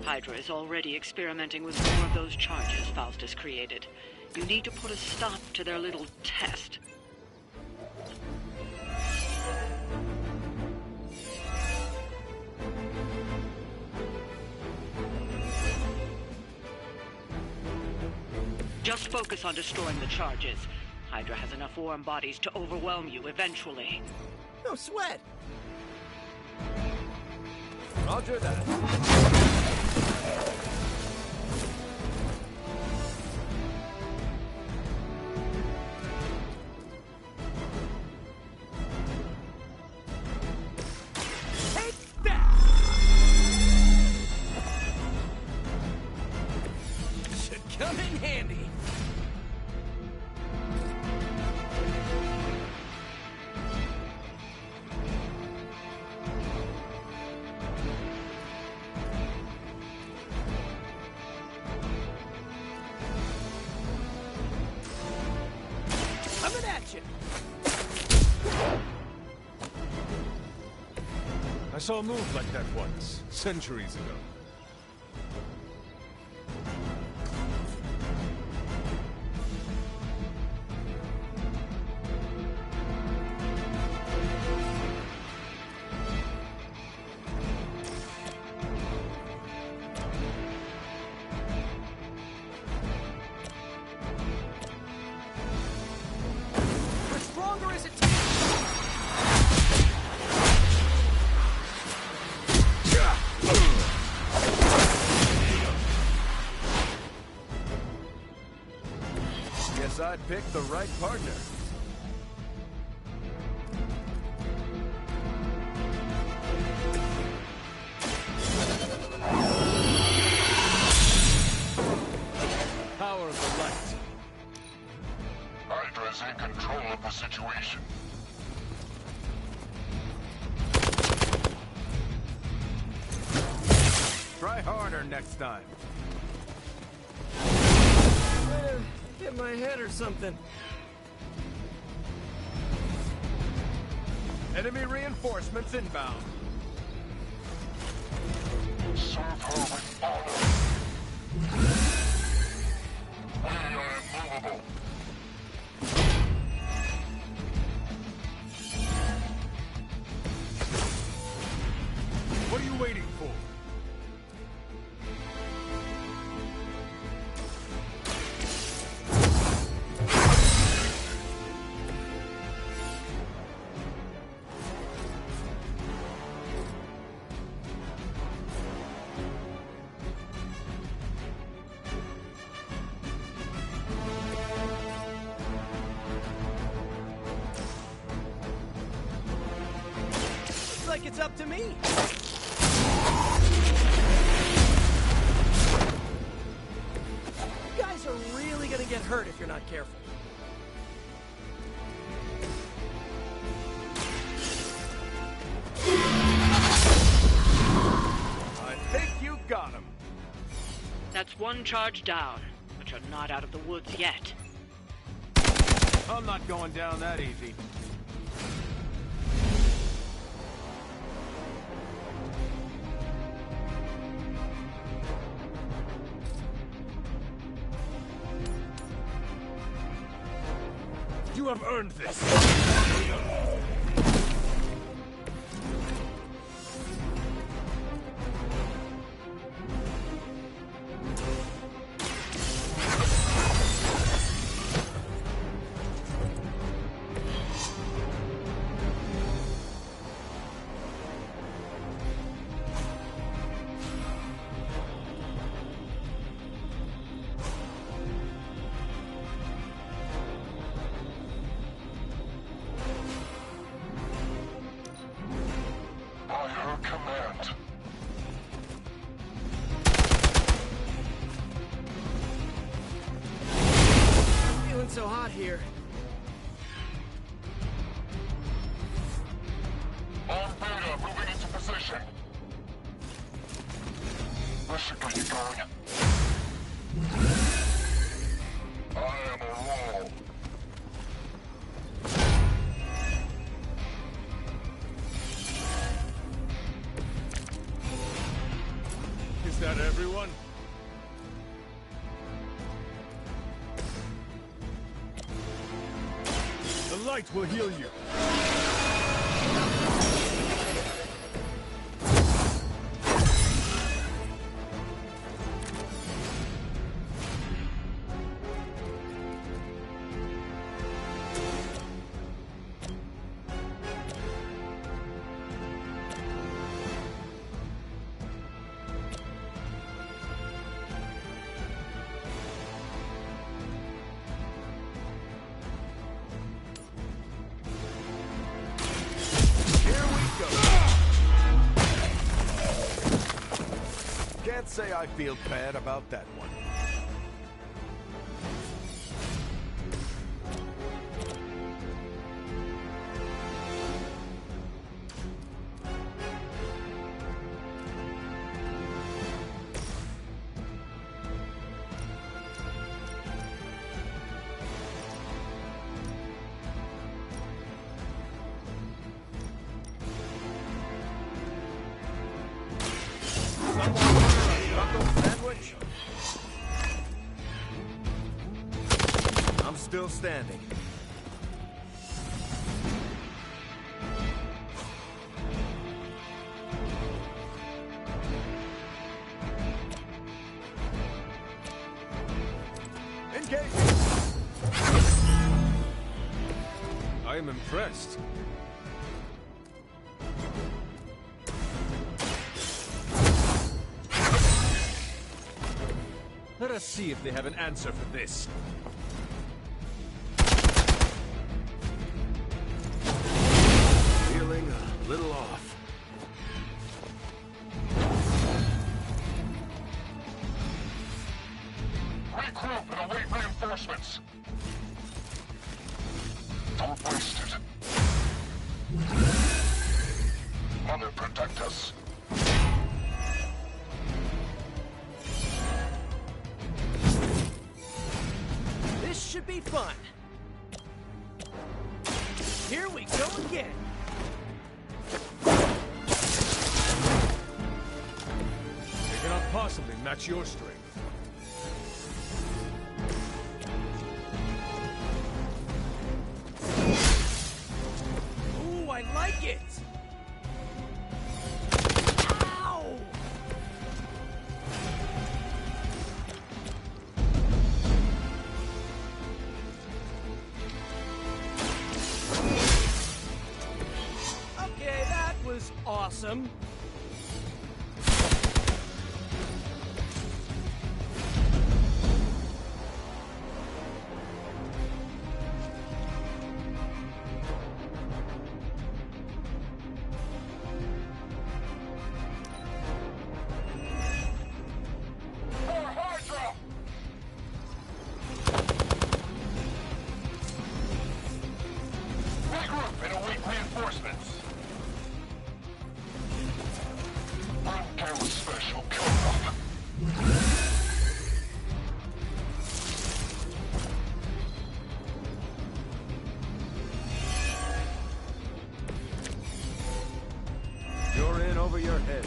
Hydra is already experimenting with more of those charges Faustus created. You need to put a stop to their little test. Just focus on destroying the charges. Hydra has enough warm bodies to overwhelm you eventually. No sweat. Roger that. Take that! Should come in handy. Coming at you. I saw a move like that once, centuries ago. We're stronger as a team. Guess I picked the right partner. Power of the light. Hydra is in control of the situation. Try harder next time. Hit my head or something. Enemy reinforcements inbound. Serve her with honor. We are immovable. What are you waiting for? Looks like it's up to me. You guys are really gonna get hurt if you're not careful. I think you got him. That's one charge down, but you're not out of the woods yet. I'm not going down that easy. You have earned this. By her command. Feeling so hot here. On Beta, moving into position. This should get you going. I am a wall. Is that everyone? The light will heal you. Can't say I feel bad about that one. Sandwich? I'm still standing. Engage! I am impressed. Let us see if they have an answer for this. Feeling a little off. Regroup and await reinforcements. Don't waste it. Mother, protect us. This should be fun. Here we go again. They cannot possibly match your strength. Ooh, I like it. Ow! Okay, that was awesome. More Hydra! Regroup and await reinforcements. One careless special coming up. You're in over your head.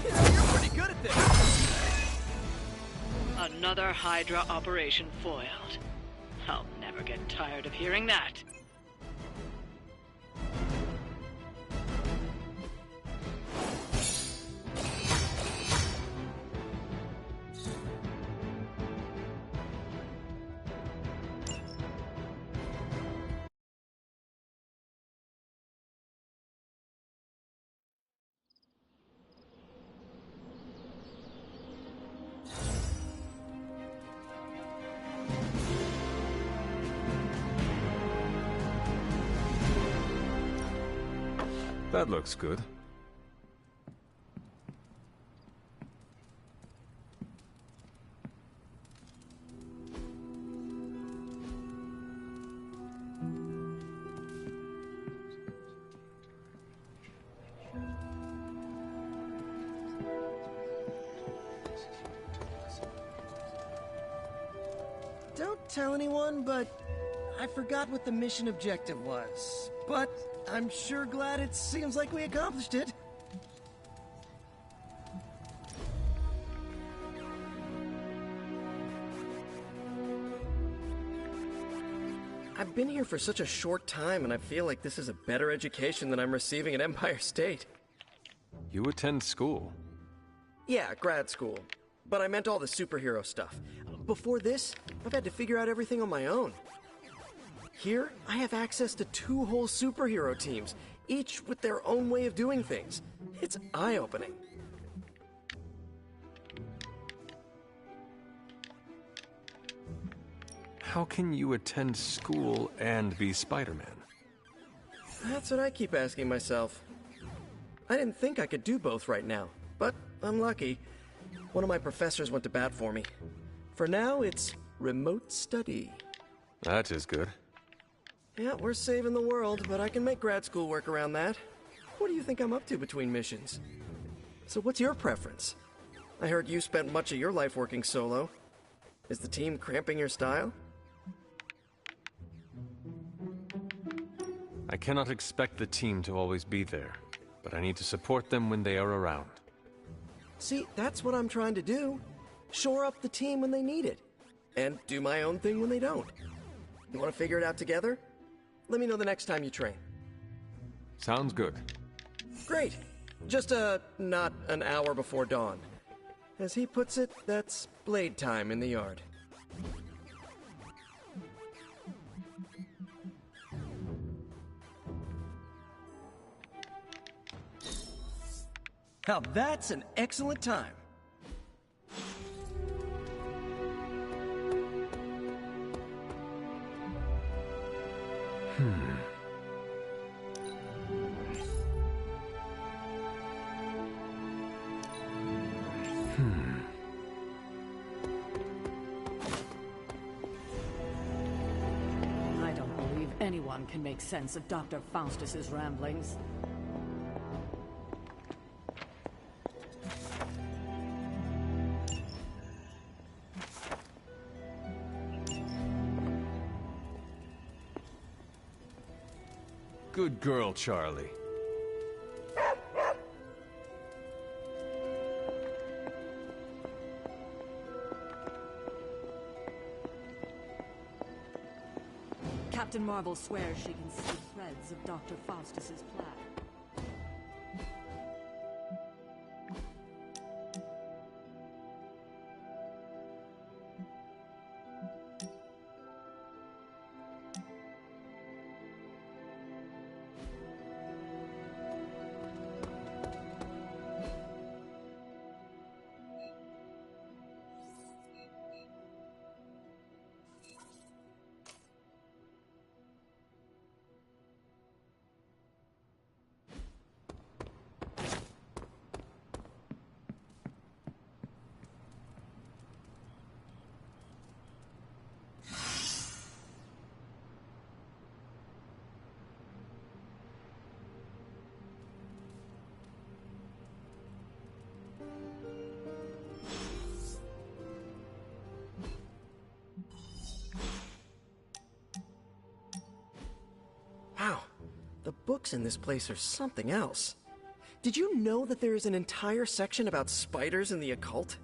You're pretty good at this. Another Hydra operation foiled. I'll never get tired of hearing that. That looks good. Don't tell anyone, but I forgot what the mission objective was, but I'm sure glad it seems like we accomplished it. I've been here for such a short time, and I feel like this is a better education than I'm receiving at Empire State. You attend school? Yeah, grad school. But I meant all the superhero stuff. Before this, I've had to figure out everything on my own. Here, I have access to 2 whole superhero teams, each with their own way of doing things. It's eye-opening. How can you attend school and be Spider-Man? That's what I keep asking myself. I didn't think I could do both right now, but I'm lucky. One of my professors went to bat for me. For now, it's remote study. That is good. Yeah, we're saving the world, but I can make grad school work around that. What do you think I'm up to between missions? So what's your preference? I heard you spent much of your life working solo. Is the team cramping your style? I cannot expect the team to always be there, but I need to support them when they are around. See, that's what I'm trying to do. Shore up the team when they need it, and do my own thing when they don't. You want to figure it out together? Let me know the next time you train. Sounds good. Great. Just, not an hour before dawn. As he puts it, that's blade time in the yard. Now that's an excellent time. I don't believe anyone can make sense of Dr. Faustus's ramblings. Good girl, Charlie. Captain Marvel swears she can see threads of Dr. Faustus's plan. Wow, the books in this place are something else. Did you know that there is an entire section about spiders and the occult?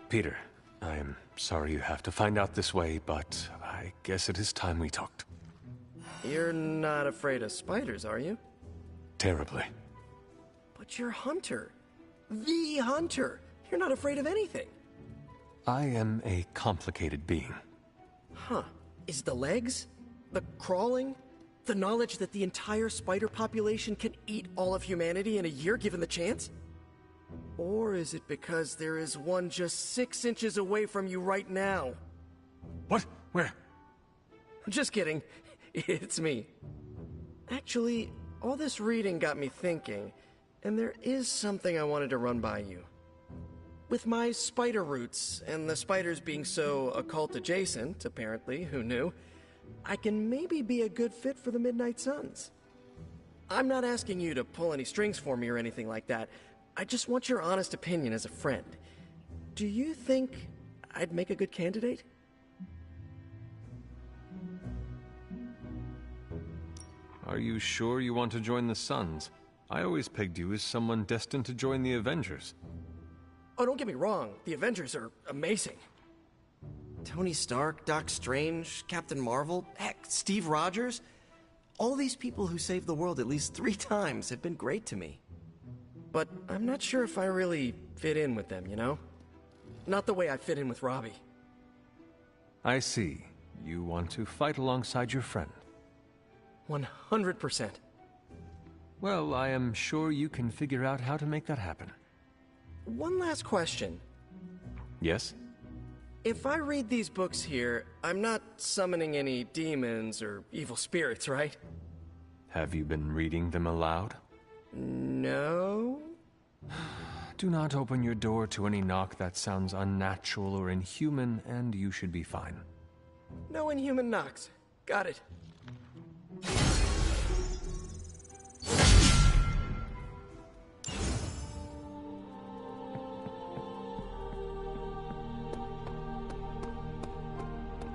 Peter, I'm sorry you have to find out this way, but I guess it is time we talked. You're not afraid of spiders, are you? Terribly. But you're Hunter. The Hunter. You're not afraid of anything. I am a complicated being. Huh. Is the legs? The crawling? The knowledge that the entire spider population can eat all of humanity in a year given the chance? Or is it because there is one just 6 inches away from you right now? What? Where? Just kidding. It's me. Actually, all this reading got me thinking, and there is something I wanted to run by you. With my spider roots, and the spiders being so occult adjacent, apparently, who knew, I can maybe be a good fit for the Midnight Suns. I'm not asking you to pull any strings for me or anything like that. I just want your honest opinion as a friend. Do you think I'd make a good candidate? Are you sure you want to join the Suns? I always pegged you as someone destined to join the Avengers. Oh, don't get me wrong. The Avengers are amazing. Tony Stark, Doc Strange, Captain Marvel, heck, Steve Rogers. All these people who saved the world at least 3 times have been great to me. But I'm not sure if I really fit in with them, you know? Not the way I fit in with Robbie. I see. You want to fight alongside your friend. 100%. Well, I am sure you can figure out how to make that happen. One last question. Yes? If I read these books here, I'm not summoning any demons or evil spirits, right? Have you been reading them aloud? No? Do not open your door to any knock that sounds unnatural or inhuman, and you should be fine. No inhuman knocks. Got it.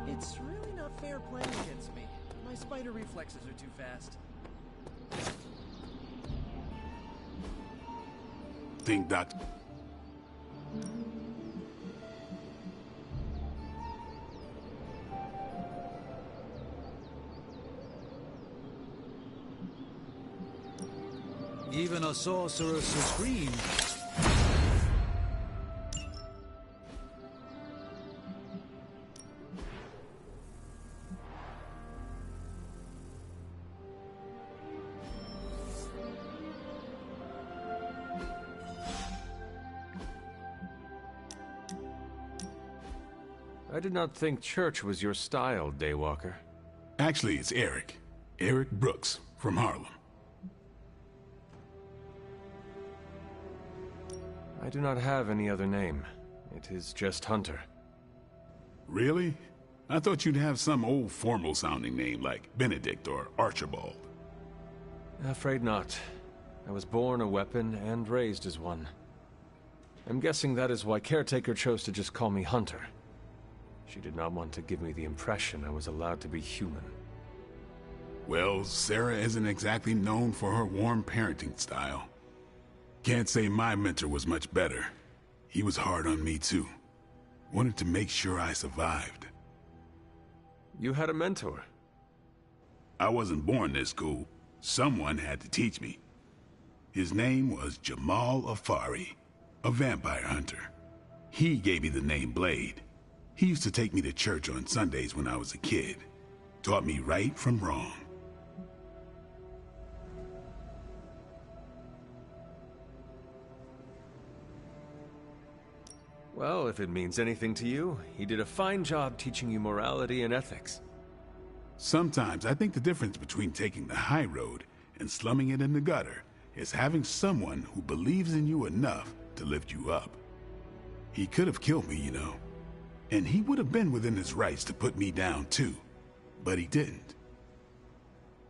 It's really not fair playing against me. My spider reflexes are too fast. Think that... Even a sorcerer supreme. I did not think church was your style, Daywalker. Actually, it's Eric. Eric Brooks, from Harlem. I do not have any other name. It is just Hunter. Really? I thought you'd have some old formal-sounding name like Benedict or Archibald. Afraid not. I was born a weapon and raised as one. I'm guessing that is why Caretaker chose to just call me Hunter. She did not want to give me the impression I was allowed to be human. Well, Sarah isn't exactly known for her warm parenting style. Can't say my mentor was much better. He was hard on me too. Wanted to make sure I survived. You had a mentor? I wasn't born this cool. Someone had to teach me. His name was Jamal Afari, a vampire hunter. He gave me the name Blade. He used to take me to church on Sundays when I was a kid. Taught me right from wrong. Well, if it means anything to you, he did a fine job teaching you morality and ethics. Sometimes I think the difference between taking the high road and slumming it in the gutter is having someone who believes in you enough to lift you up. He could have killed me, you know. And he would have been within his rights to put me down too, but he didn't.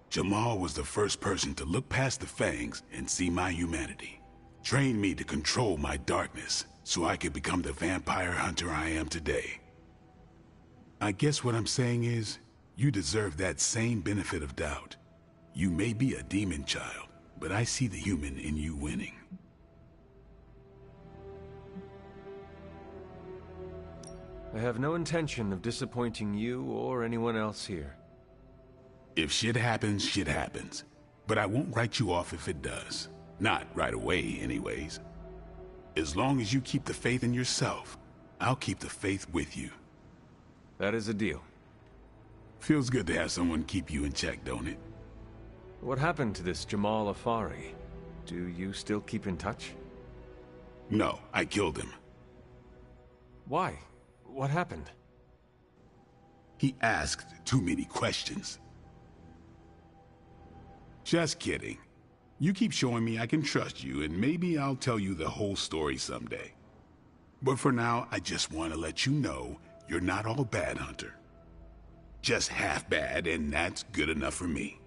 Jamal was the first person to look past the fangs and see my humanity. Trained me to control my darkness so I could become the vampire hunter I am today. I guess what I'm saying is, you deserve that same benefit of doubt. You may be a demon child, but I see the human in you winning. I have no intention of disappointing you or anyone else here. If shit happens, shit happens. But I won't write you off if it does. Not right away, anyways. As long as you keep the faith in yourself, I'll keep the faith with you. That is a deal. Feels good to have someone keep you in check, don't it? What happened to this Jamal Afari? Do you still keep in touch? No, I killed him. Why? What happened? He asked too many questions. Just kidding. You keep showing me I can trust you, and maybe I'll tell you the whole story someday. But for now, I just want to let you know you're not all bad, Hunter. Just half bad, and that's good enough for me.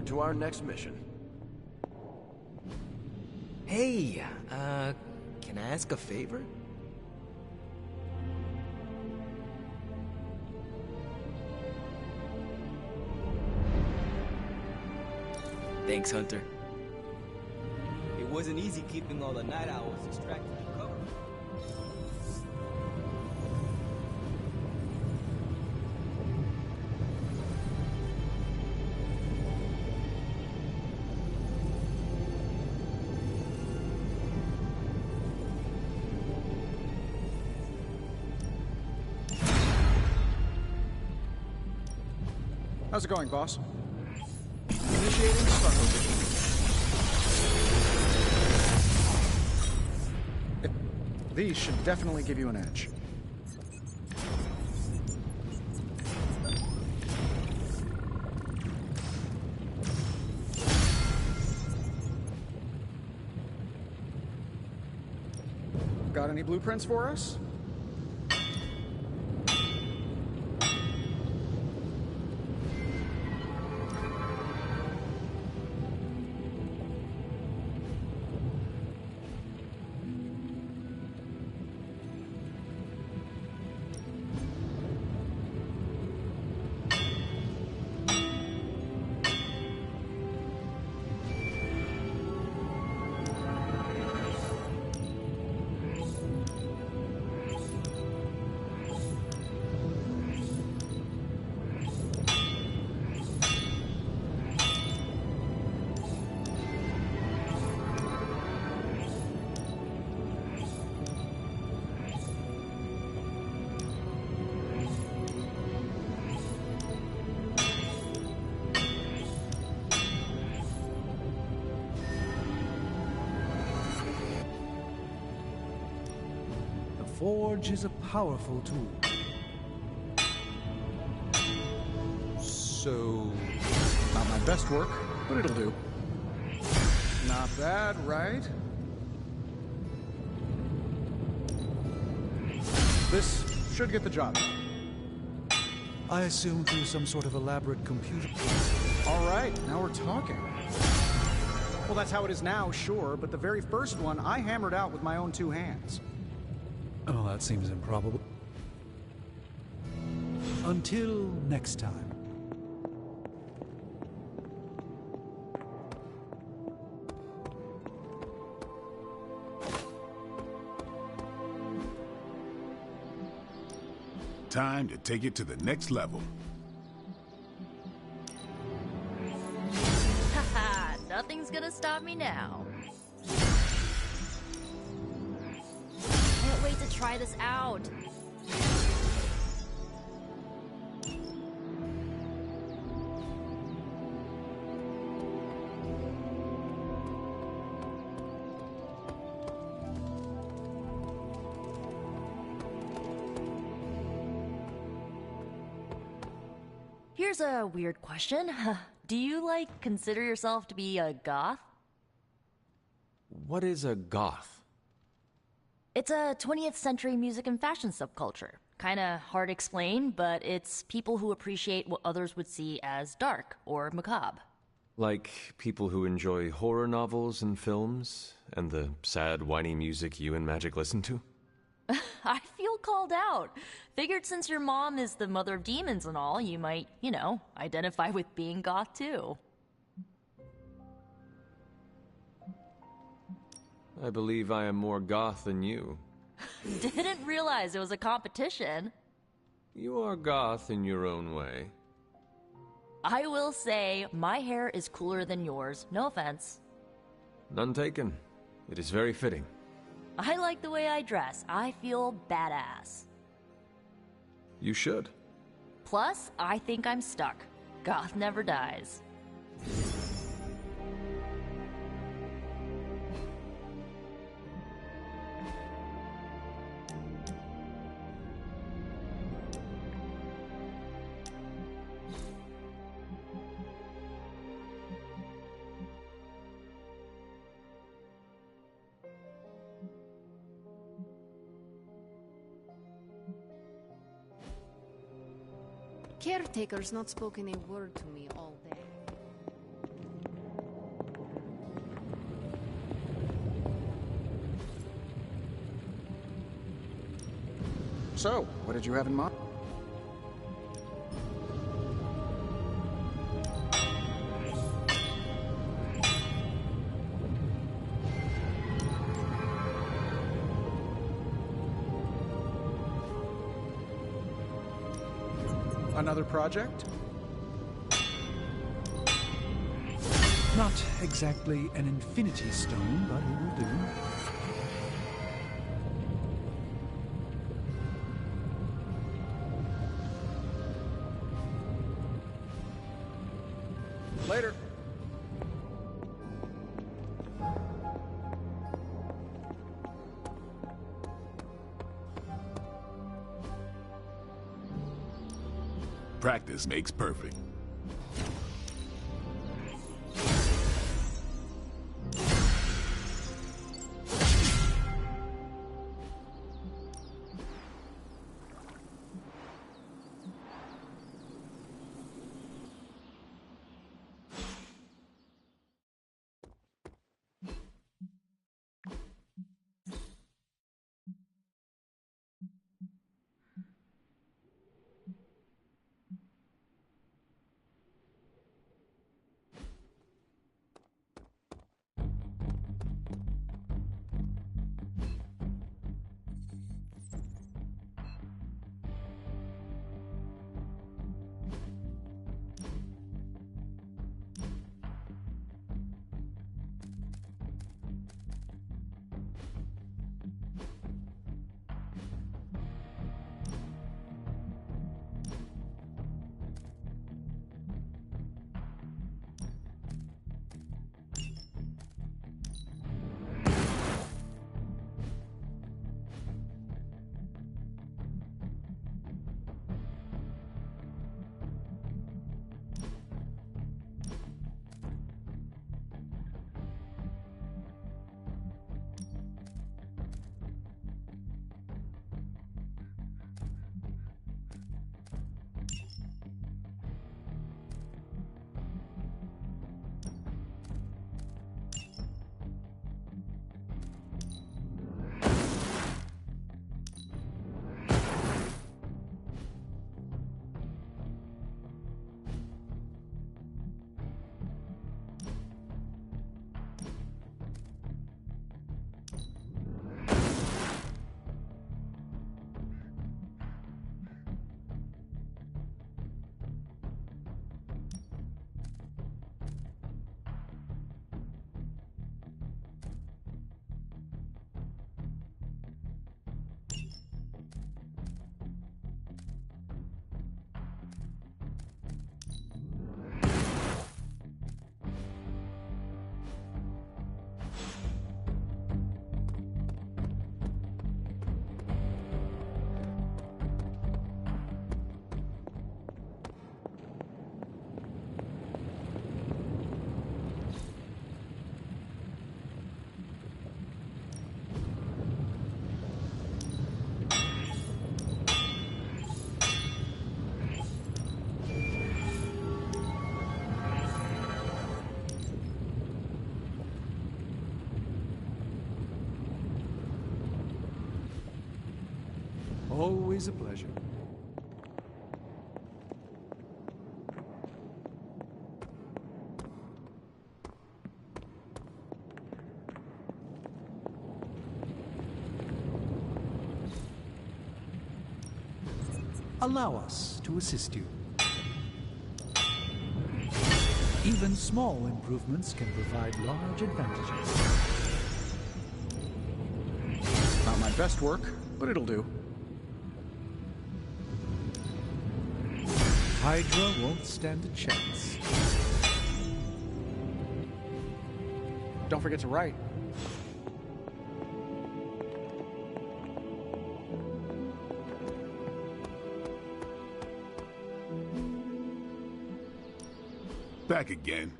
forward to our next mission. Hey, can I ask a favor? Thanks, Hunter. It wasn't easy keeping all the night owls distracted from cover. How's it going, boss? Initiating sparkle vision. These should definitely give you an edge. Got any blueprints for us? The Forge is a powerful tool. So, Not my best work, but it'll do. Not bad, right? This should get the job done. I assume through some sort of elaborate computer. All right, now we're talking. Well, that's how it is now, sure, but the very first one I hammered out with my own two hands. Oh, that seems improbable. Until next time. Time to take it to the next level. Haha, nothing's gonna stop me now. Can't wait to try this out. Here's a weird question. Do you, consider yourself to be a goth? What is a goth? It's a 20th century music and fashion subculture. Kinda hard to explain, but it's people who appreciate what others would see as dark or macabre. Like people who enjoy horror novels and films, and the sad, whiny music you and Magic listen to? I feel called out. Figured since your mom is the mother of demons and all, you might, identify with being goth too. I believe I am more goth than you. Didn't realize it was a competition. You are goth in your own way. I will say, my hair is cooler than yours, no offense. None taken. It is very fitting. I like the way I dress. I feel badass. You should. Plus, I think I'm stuck. Goth never dies. Caretaker's not spoken a word to me all day. So, what did you have in mind? Another project? Not exactly an infinity stone, but it will do. Later. Practice makes perfect. Always a pleasure. Allow us to assist you. Even small improvements can provide large advantages. Not my best work, but it'll do. Hydra won't stand a chance. Don't forget to write. Back again.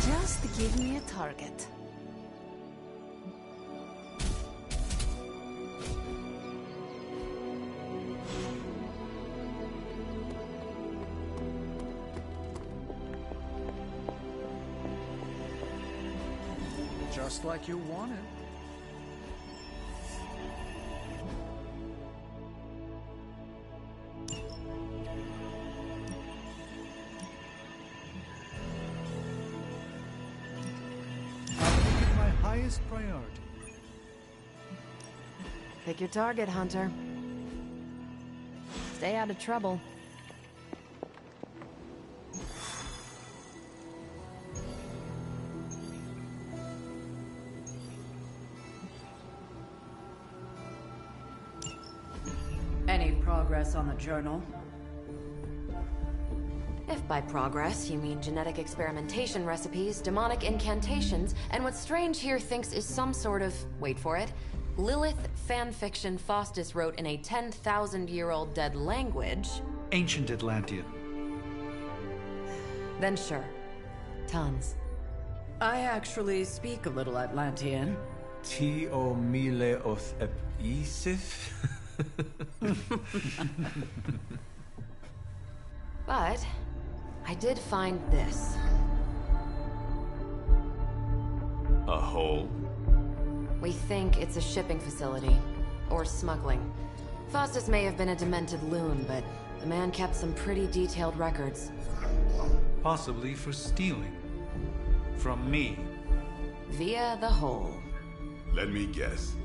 Just give me a target. Just like you wanted. highest priority. Pick your target, Hunter. Stay out of trouble. Any progress on the journal? If by progress you mean genetic experimentation recipes, demonic incantations, and what Strange here thinks is some sort of, wait for it, Lilith fanfiction Faustus wrote in a 10,000-year-old dead language... Ancient Atlantean. Then sure. Tons. I actually speak a little Atlantean. Tio mile oth ep isif? But I did find this. A hole? We think it's a shipping facility. Or smuggling. Faustus may have been a demented loon, but the man kept some pretty detailed records. Possibly for stealing. From me. Via the hole. Let me guess.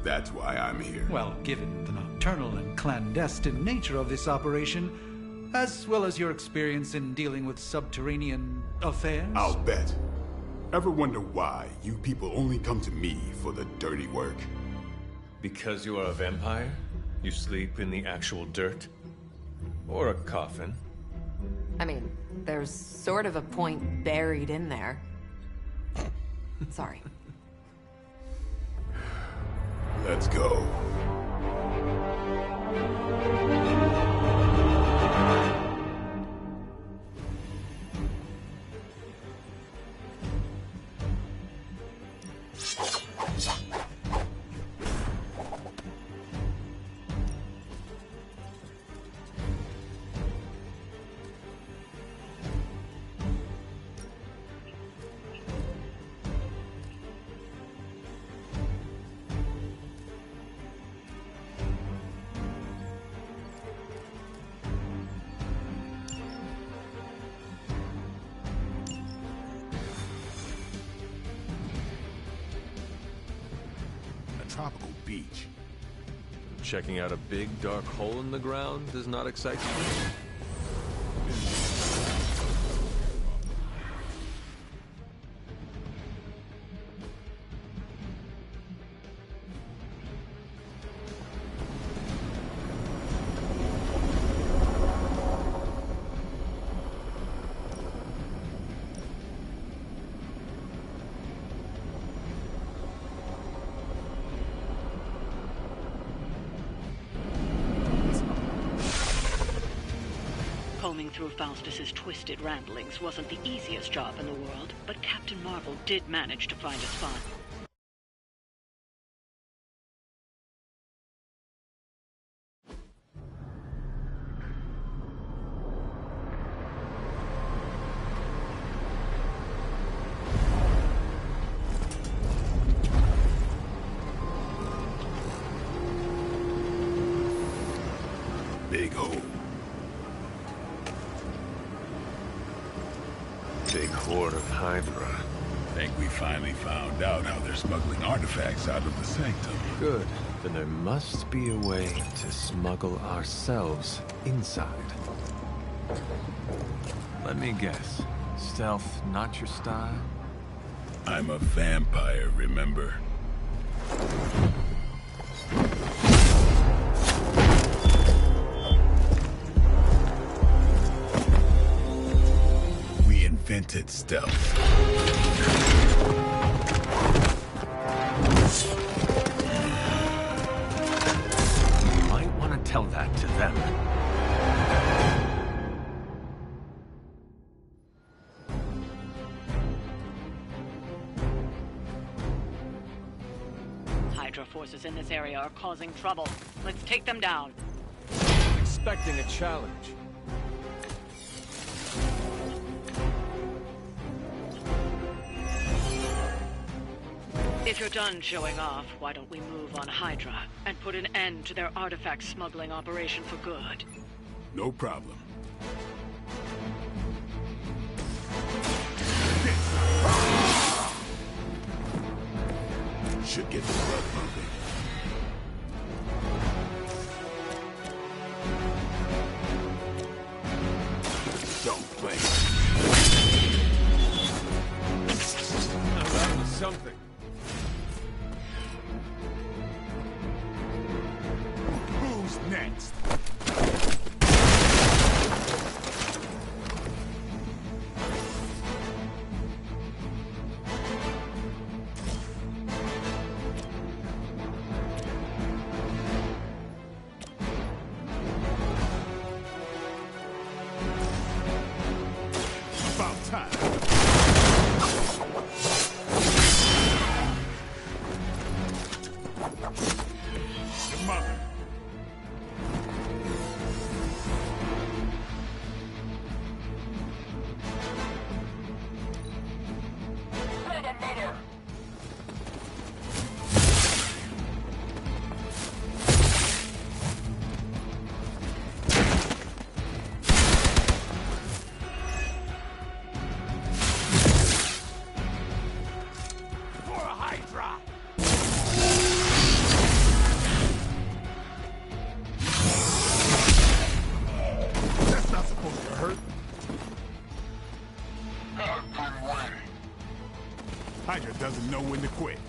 That's why I'm here. Well, given the nocturnal and clandestine nature of this operation, as well as your experience in dealing with subterranean affairs... I'll bet. Ever wonder why you people only come to me for the dirty work? Because you are a vampire? You sleep in the actual dirt? Or a coffin? I mean, there's sort of a point buried in there. Sorry. Let's go. Tropical beach. Checking out a big dark hole in the ground does not excite you? Combing through Faustus's twisted ramblings wasn't the easiest job in the world, but Captain Marvel did manage to find a spot. Big hole. Big horde of Hydra. Think we finally found out how they're smuggling artifacts out of the sanctum. Good. Then there must be a way to smuggle ourselves inside. Let me guess. Stealth not your style? I'm a vampire, remember? We invented stealth. You might want to tell that to them. Hydra forces in this area are causing trouble. Let's take them down. Expecting a challenge. If you're done showing off, why don't we move on Hydra and put an end to their artifact smuggling operation for good? No problem. should get the blood pumping. Don't play. Now that was something. Who's next? About time. Your mother. Venom mother! For a Hydra! That's not supposed to hurt. I've been waiting. Hydra doesn't know when to quit.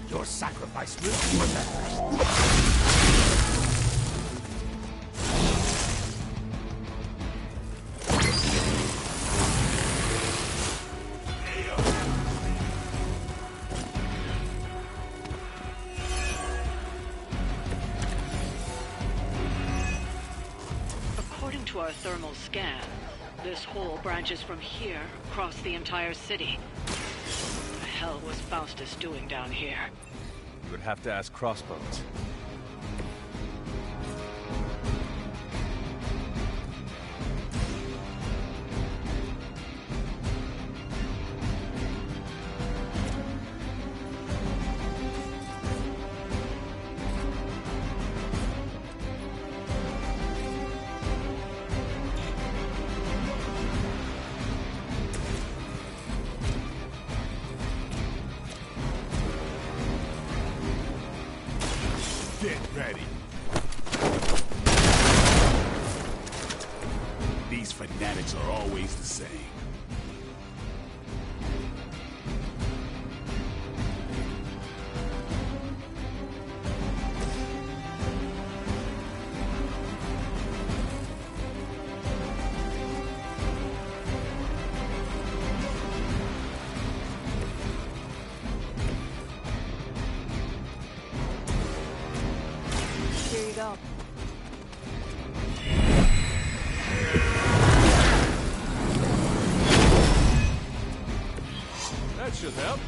Your sacrifice will be remembered. According to our thermal scan, this hole branches from here across the entire city. What the hell was Faustus doing down here? You would have to ask Crossbones. Get ready. These fanatics are always the same. Here you go. That should help.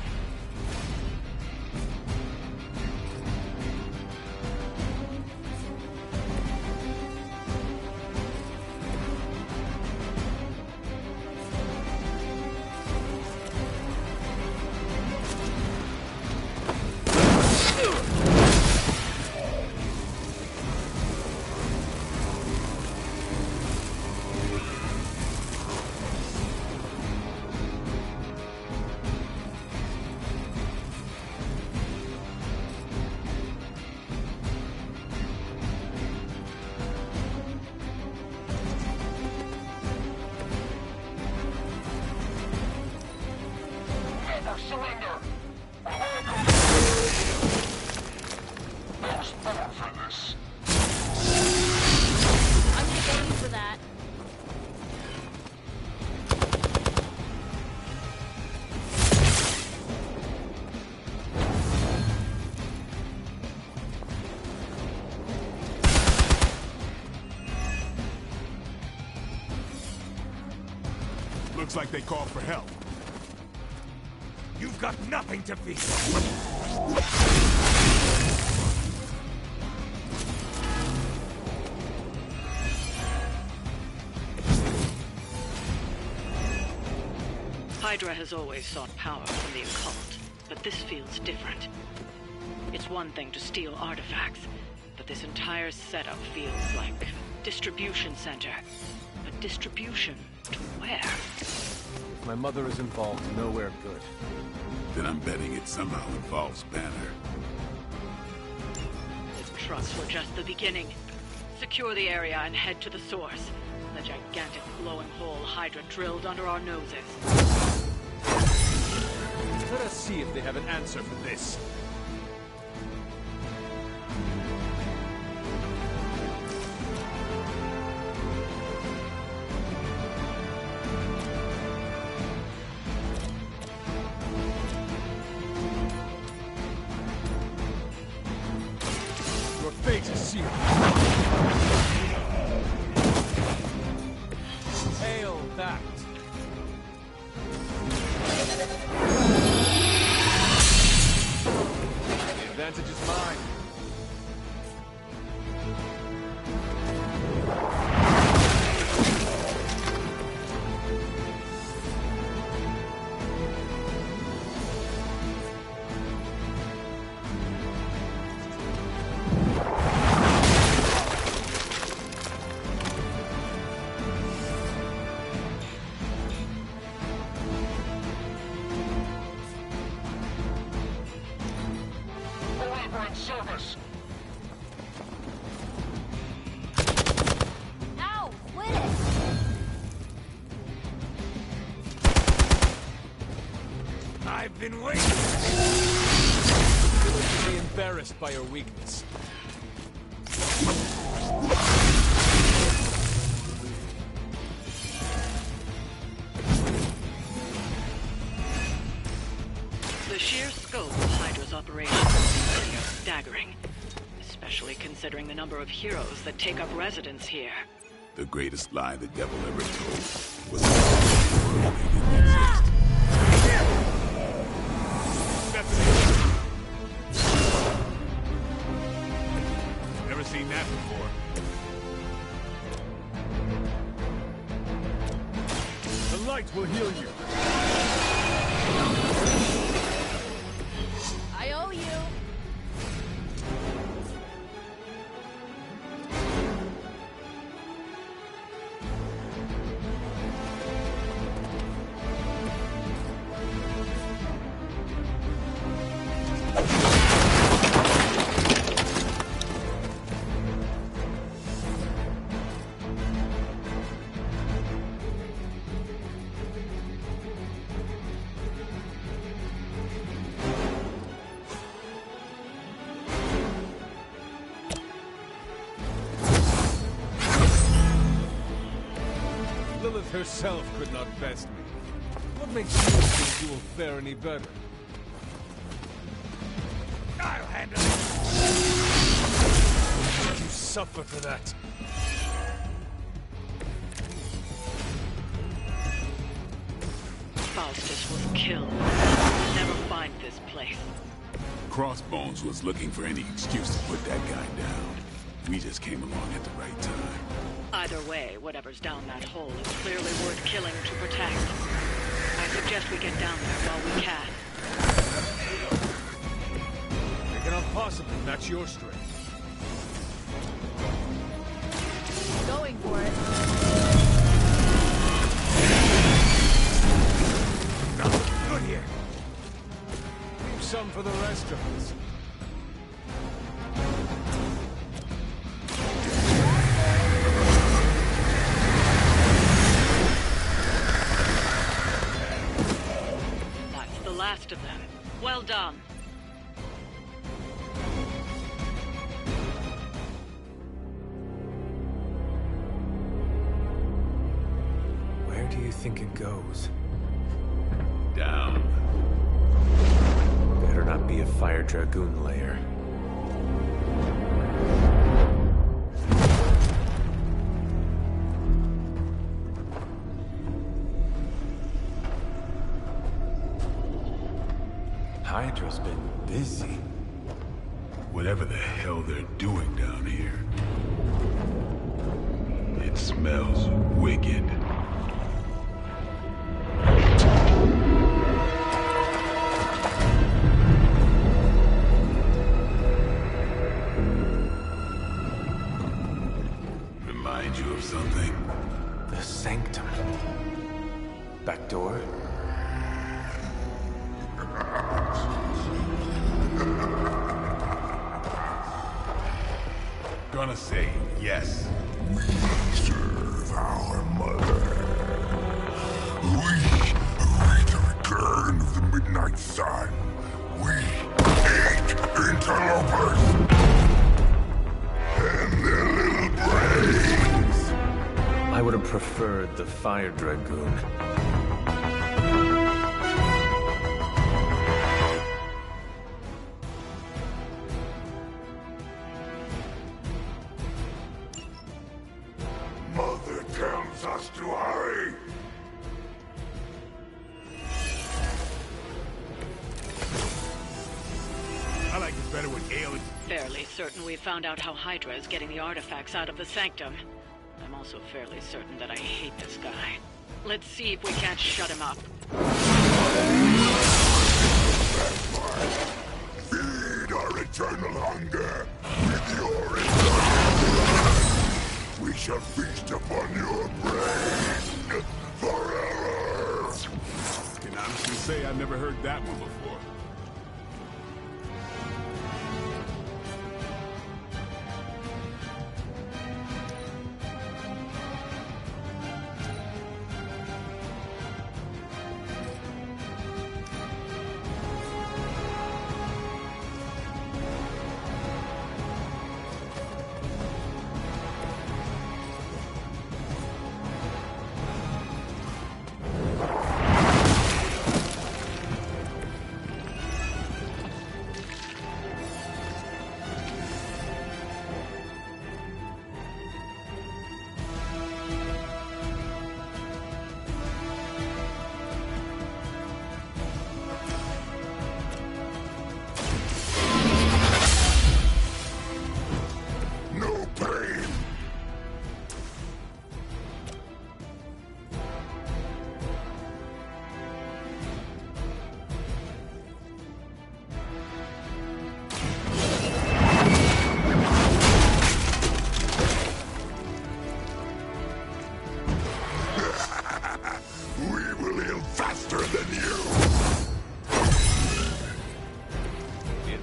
Never surrender! There's more for this. I'm gonna go for that. Looks like they called for help. You've got nothing to fear. Hydra has always sought power from the occult, but this feels different. It's one thing to steal artifacts, but this entire setup feels like a distribution center. But distribution to where? my mother is involved, nowhere good. Then I'm betting it somehow involves Banner. His trucks were just the beginning. Secure the area and head to the source. The gigantic glowing hole Hydra drilled under our noses. Let us see if they have an answer for this. Your fate is sealed. Hail that! The advantage is mine. Elaborate service. Ow! Quit it! I've been waiting. You look to be embarrassed by your weakness. The sheer scope of Hydra's operation is staggering, especially considering the number of heroes that take up residence here. The greatest lie the devil ever told was that the world didn't exist. Never seen that before. The light will heal you. I owe you! Lilith herself could not best me. What makes you think you will fare any better? I'll handle it! You suffer for that. Faustus was killed. We'll never find this place. Crossbones was looking for any excuse to put that guy down. We just came along at the right time. Either way, whatever's down that hole is clearly worth killing to protect. I suggest we get down there while we can. They cannot possibly match your strength. Going for it. Nothing good here. Leave some for the rest of us. That's the last of them. Well done. Where do you think it goes? Down. Better not be a Fire Dragoon lair. Hydra's been busy. Whatever the hell they're doing down here. It smells wicked. Remind you of something? The Sanctum. Back door? Gonna say yes. We serve our mother. We await the return of the midnight sun. We hate interlopers and their little brains. I would have preferred the Fire Dragoon. Mother tells us to hurry. I like this better with Gale. Fairly certain we found out how Hydra is getting the artifacts out of the Sanctum. I'm also fairly certain that I hate this guy. Let's see if we can't shut him up. Feed our eternal hunger with your eternal. We shall feast upon your brain forever. Can honestly say I've never heard that one before.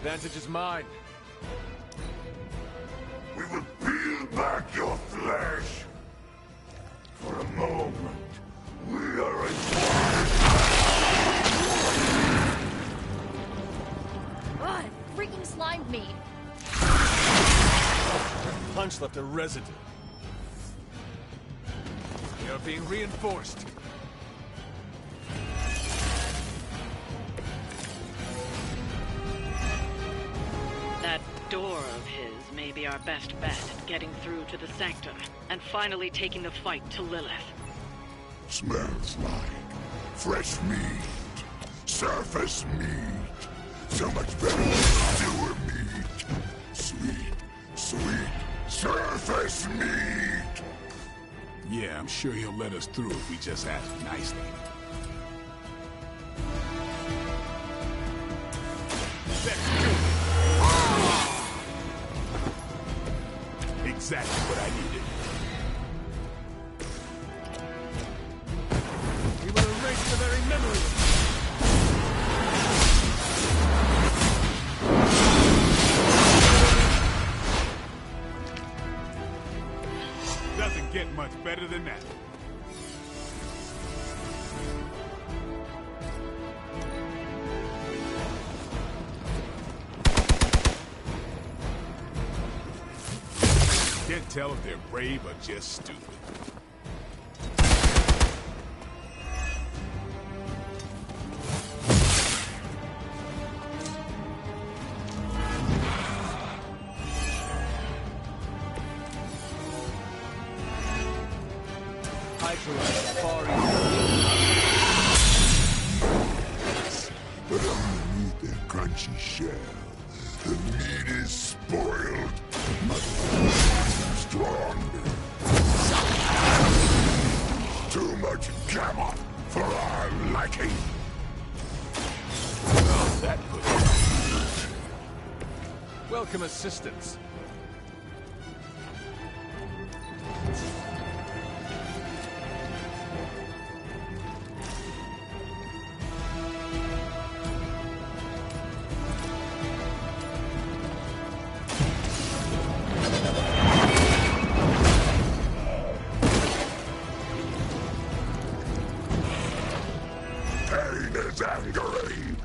Advantage is mine. We will peel back your flesh. For a moment, we are Ugh, it freaking slimed me. Punch left a residue. We are being reinforced. That door of his may be our best bet at getting through to the Sanctum and finally taking the fight to Lilith. Smells like fresh meat, surface meat. So much better than sewer meat. Sweet, sweet surface meat. Yeah, I'm sure he'll let us through if we just ask nicely. Exactly what I needed. We will erase the very memory. Doesn't get much better than that. Can't tell if they're brave or just stupid. Hydra is far But underneath their crunchy shell, the meat is spoiled, stronger. Too much gamma for our liking. Well, that could. Welcome assistance. is angry!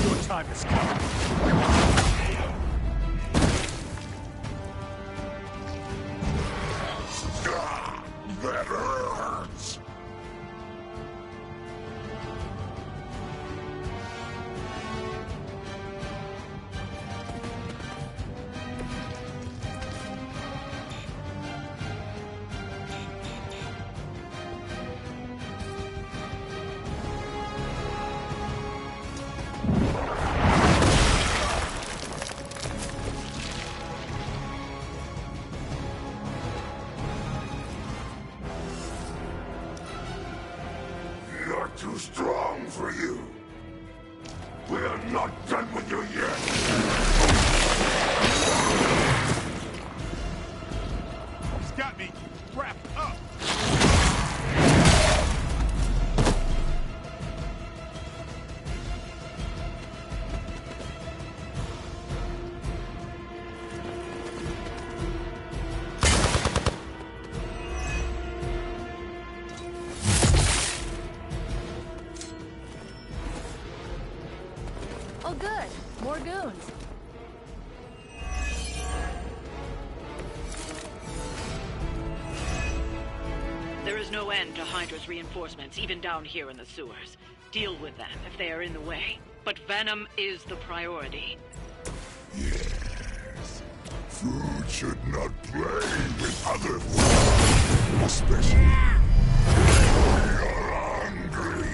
Your time has come. That hurts! You're too strong for you. We're not done with you yet. He's got me wrapped up. Oh good, more goons. There is no end to Hydra's reinforcements, even down here in the sewers. Deal with them if they are in the way. But Venom is the priority. Yes. Food should not play with other food. Especially when you're hungry.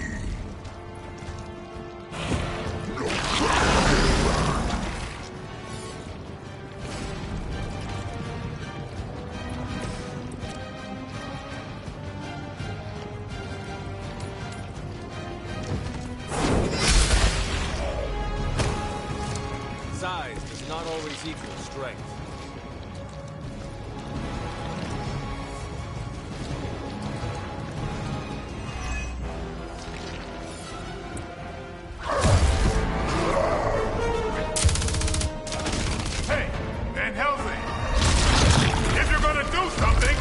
Size does not always equal strength. Hey, Van Helsing! If you're gonna do something,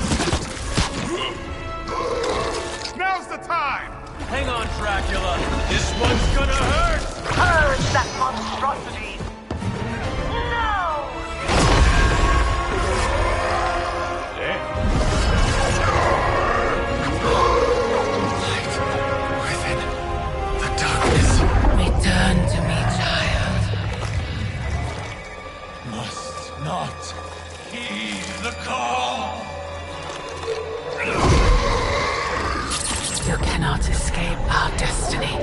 now's the time! Hang on, Dracula. This one's gonna hurt! Purge that monstrosity! No! Within the darkness. Return to me, child. Must not heed the call! You cannot escape our destiny.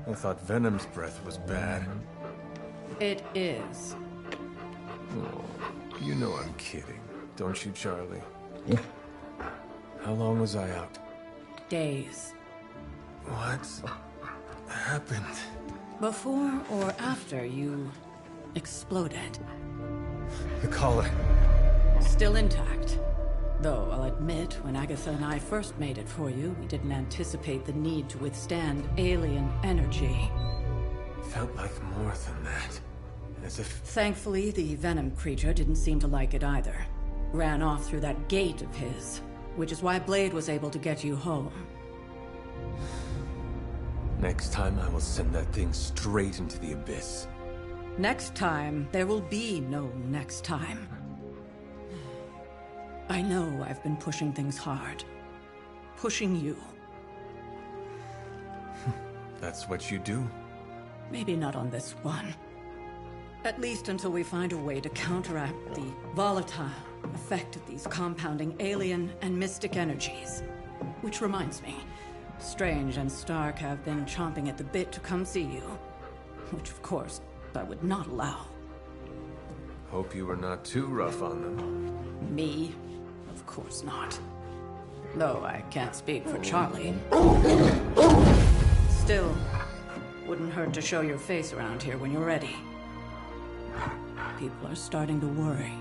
I thought Venom's breath was bad. It is. Oh, you know I'm kidding, don't you, Charlie? How long was I out? Days. What happened? Before or after you exploded. The collar. Still intact. Though, I'll admit, when Agatha and I first made it for you, we didn't anticipate the need to withstand alien energy. Felt like more than that. As if... Thankfully, the Venom creature didn't seem to like it either. Ran off through that gate of his, which is why Blade was able to get you home. Next time, I will send that thing straight into the abyss. Next time, there will be no next time. I know I've been pushing things hard. Pushing you. That's what you do? Maybe not on this one. At least until we find a way to counteract the volatile effect of these compounding alien and mystic energies. Which reminds me, Strange and Stark have been chomping at the bit to come see you. Which, of course, I would not allow. Hope you were not too rough on them. Me? Of course not. Though I can't speak for Charlie. Still, wouldn't hurt to show your face around here when you're ready. People are starting to worry.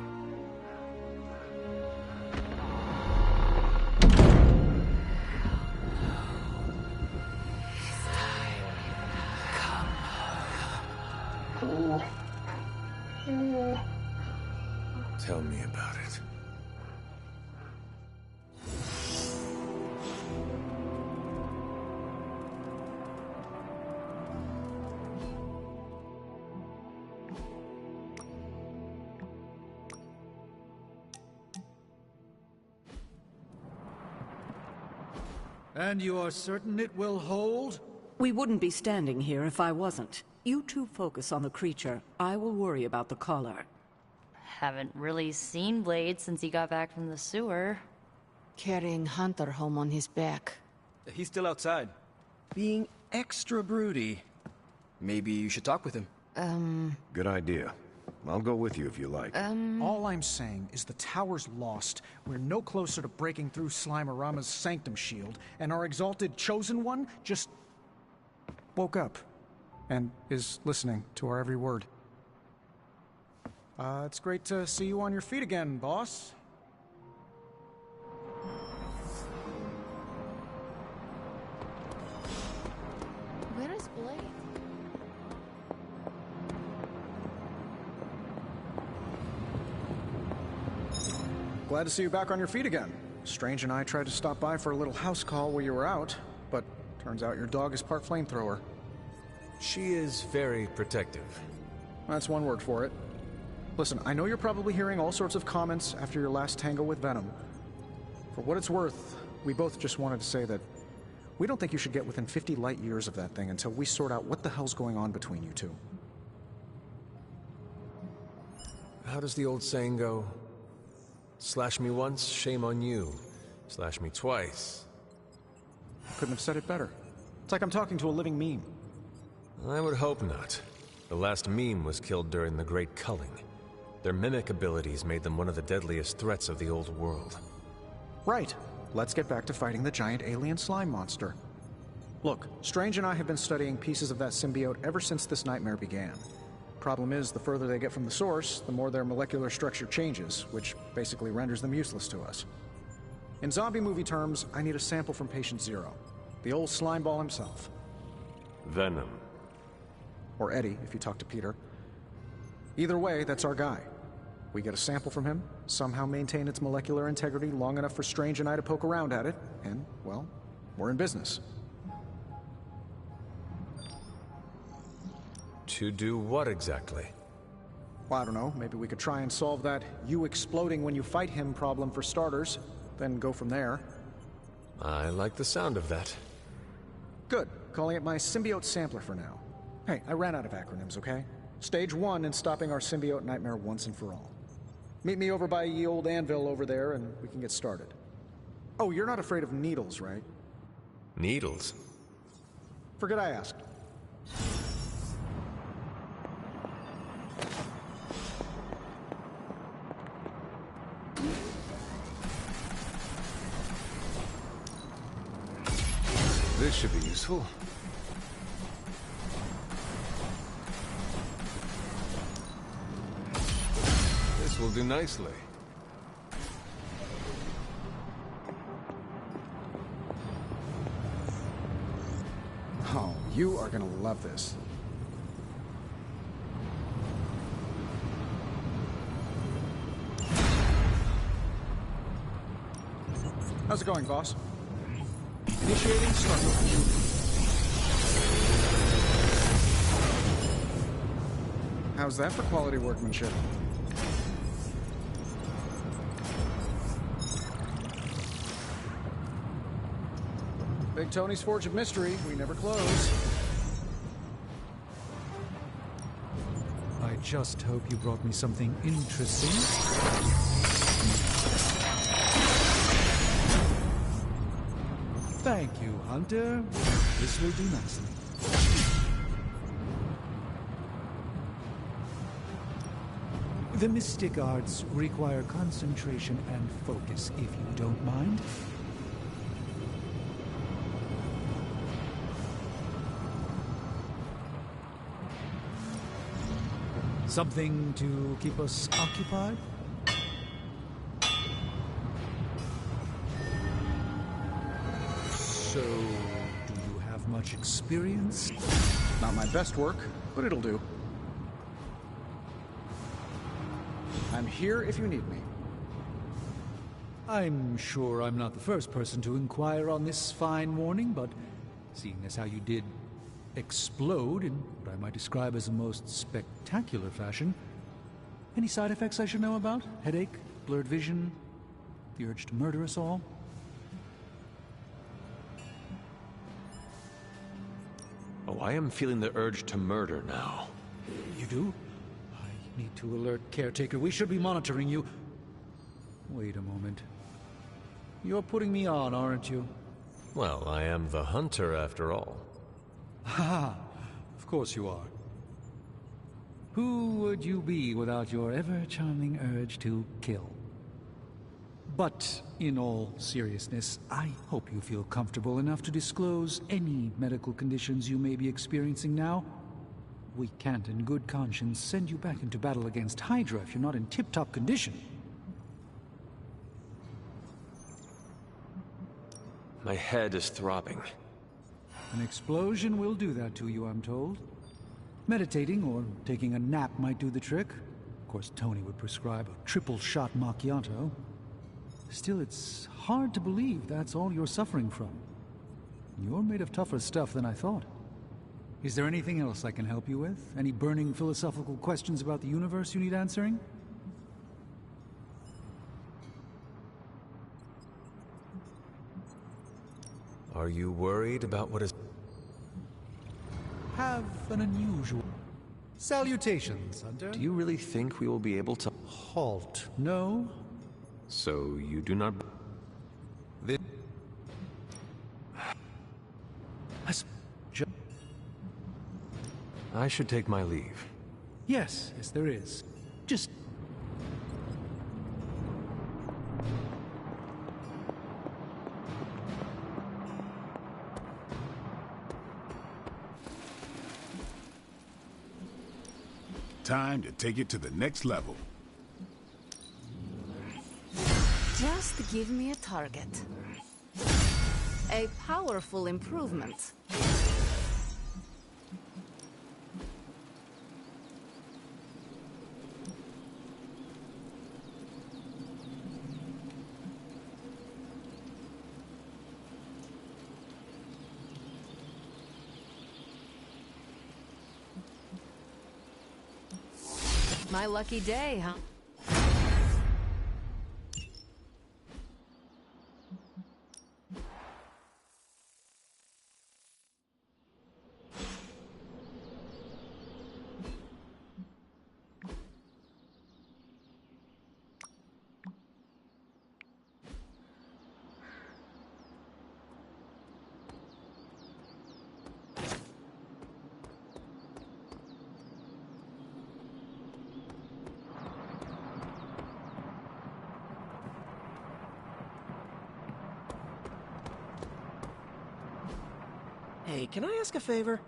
Tell me about it. And you are certain it will hold? We wouldn't be standing here if I wasn't. You two focus on the creature. I will worry about the collar. Haven't really seen Blade since he got back from the sewer. Carrying Hunter home on his back. He's still outside. Being extra broody. Maybe you should talk with him. Good idea. I'll go with you if you like. All I'm saying is the tower's lost. We're no closer to breaking through Slimerama's sanctum shield, and our exalted chosen one just woke up and is listening to our every word. It's great to see you on your feet again, boss. Where is Blade? Glad to see you back on your feet again. Strange and I tried to stop by for a little house call while you were out, but turns out your dog is part flamethrower. She is very protective. That's one word for it. Listen, I know you're probably hearing all sorts of comments after your last tango with Venom. For what it's worth, we both just wanted to say that we don't think you should get within 50 light years of that thing until we sort out what the hell's going on between you two. How does the old saying go? Slash me once, shame on you. Slash me twice. I couldn't have said it better. It's like I'm talking to a living meme. I would hope not. The last meme was killed during the Great Culling. Their mimic abilities made them one of the deadliest threats of the old world. Right. Let's get back to fighting the giant alien slime monster. Look, Strange and I have been studying pieces of that symbiote ever since this nightmare began. Problem is, the further they get from the source, the more their molecular structure changes, which basically renders them useless to us. In zombie movie terms, I need a sample from Patient Zero. The old slime ball himself. Venom. Or Eddie, if you talk to Peter. Either way, that's our guy. We get a sample from him, somehow maintain its molecular integrity long enough for Strange and I to poke around at it, and, well, we're in business. To do what exactly? Well, I don't know. Maybe we could try and solve that you exploding when you fight him problem for starters, then go from there. I like the sound of that. Good. Calling it my symbiote sampler for now. Hey, I ran out of acronyms, okay? Stage 1 in stopping our symbiote nightmare once and for all. Meet me over by ye old anvil over there and we can get started. Oh, you're not afraid of needles, right? Needles? Forget I asked. This should be useful. This will do nicely. Oh, you are gonna love this. How's it going, boss? Initiating start. How's that for quality workmanship? Big Tony's Forge of Mystery. We never close. I just hope you brought me something interesting. Thank you, Hunter. This will do nicely. The mystic arts require concentration and focus, if you don't mind. Something to keep us occupied? So, do you have much experience? Not my best work, but it'll do. I'm here if you need me. I'm sure I'm not the first person to inquire on this fine morning, but seeing as how you did explode in what I might describe as a most spectacular fashion, any side effects I should know about? Headache? Blurred vision? The urge to murder us all? Oh, I am feeling the urge to murder now. You do? I need to alert Caretaker. We should be monitoring you. Wait a moment. You're putting me on, aren't you? Well, I am the hunter after all. Ha! Of course you are. Who would you be without your ever-charming urge to kill? But, in all seriousness, I hope you feel comfortable enough to disclose any medical conditions you may be experiencing now. We can't in good conscience send you back into battle against Hydra if you're not in tip-top condition. My head is throbbing. An explosion will do that to you, I'm told. Meditating or taking a nap might do the trick. Of course, Tony would prescribe a triple-shot macchiato. Still, it's hard to believe that's all you're suffering from. You're made of tougher stuff than I thought. Is there anything else I can help you with? Any burning philosophical questions about the universe you need answering? Are you worried about what is... Have an unusual... Salutations, Hunter. Do you really think we will be able to... Halt. No? So you do not... This... I should take my leave. Yes, there is. Just... Time to take it to the next level. Just give me a target. A powerful improvement. My lucky day, huh? Hey, can I ask a favor?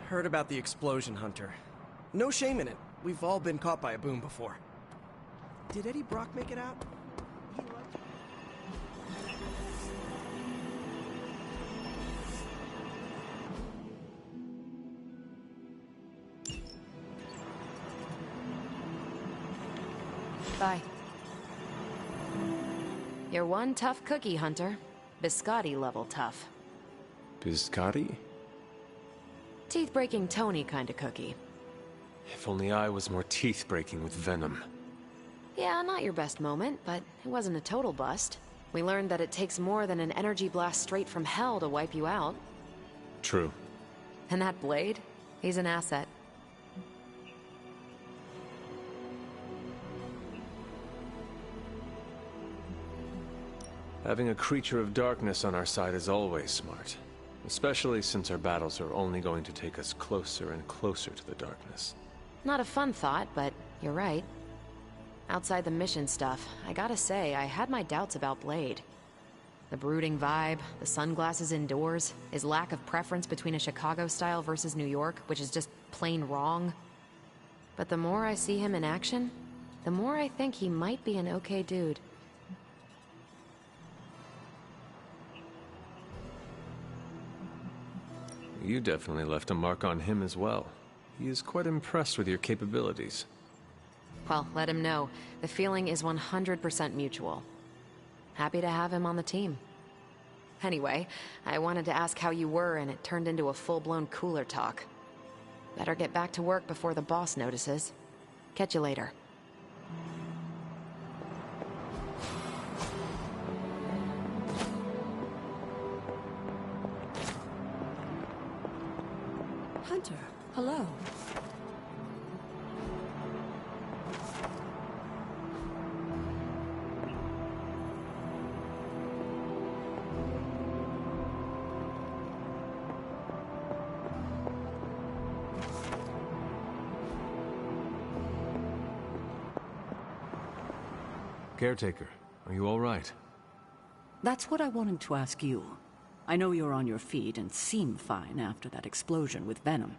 Heard about the explosion, Hunter. No shame in it. We've all been caught by a boom before. Did Eddie Brock make it out? Bye. You're one tough cookie, Hunter. Biscotti level tough. Biscotti? Teeth-breaking Tony kind of cookie. If only I was more teeth-breaking with Venom. Yeah, not your best moment, but it wasn't a total bust. We learned that it takes more than an energy blast straight from hell to wipe you out. True. And that Blade? He's an asset. Having a creature of darkness on our side is always smart. Especially since our battles are only going to take us closer and closer to the darkness. Not a fun thought, but you're right. Outside the mission stuff, I gotta say, I had my doubts about Blade. The brooding vibe, the sunglasses indoors, his lack of preference between a Chicago style versus New York, which is just plain wrong. But the more I see him in action, the more I think he might be an okay dude. You definitely left a mark on him as well. He is quite impressed with your capabilities. Well, let him know. The feeling is 100% mutual. Happy to have him on the team. Anyway, I wanted to ask how you were, and it turned into a full-blown cooler talk. Better get back to work before the boss notices. Catch you later. Hunter, hello. Caretaker, are you all right? That's what I wanted to ask you. I know you're on your feet and seem fine after that explosion with Venom.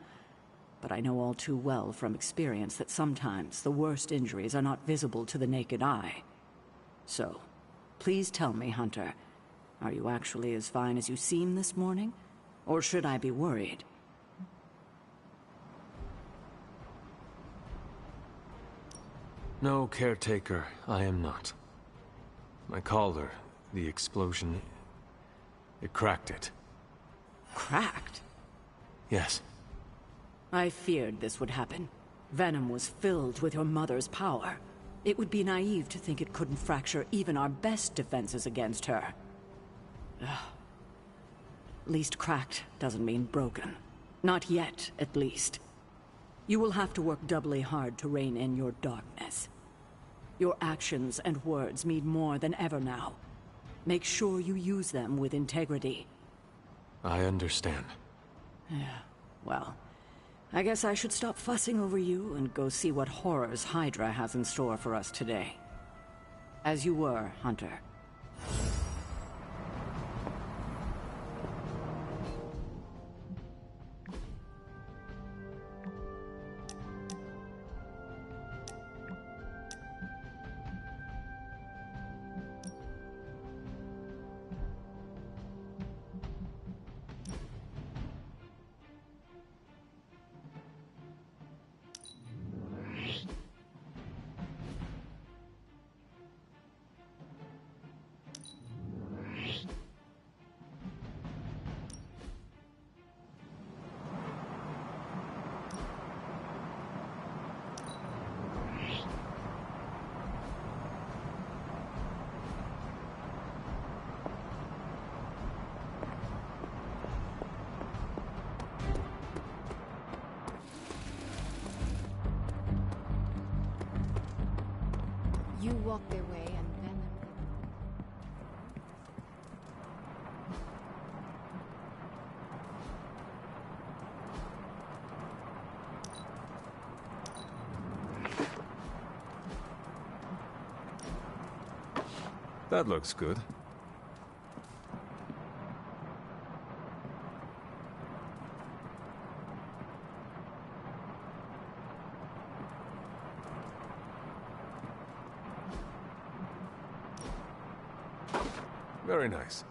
But I know all too well from experience that sometimes the worst injuries are not visible to the naked eye. So, please tell me, Hunter, are you actually as fine as you seem this morning? Or should I be worried? No, Caretaker, I am not. My collar, the explosion, it cracked it. Cracked? Yes. I feared this would happen. Venom was filled with your mother's power. It would be naive to think it couldn't fracture even our best defenses against her. Ugh. At least cracked doesn't mean broken. Not yet, at least. You will have to work doubly hard to rein in your darkness. Your actions and words mean more than ever now. Make sure you use them with integrity. I understand. Yeah, well, I guess I should stop fussing over you and go see what horrors Hydra has in store for us today. As you were, Hunter. You walk their way and Venom... That looks good. Very nice.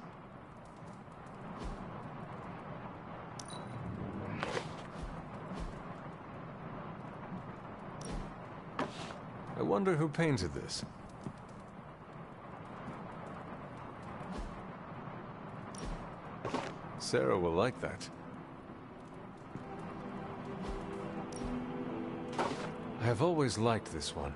I wonder who painted this. Sarah will like that. I have always liked this one.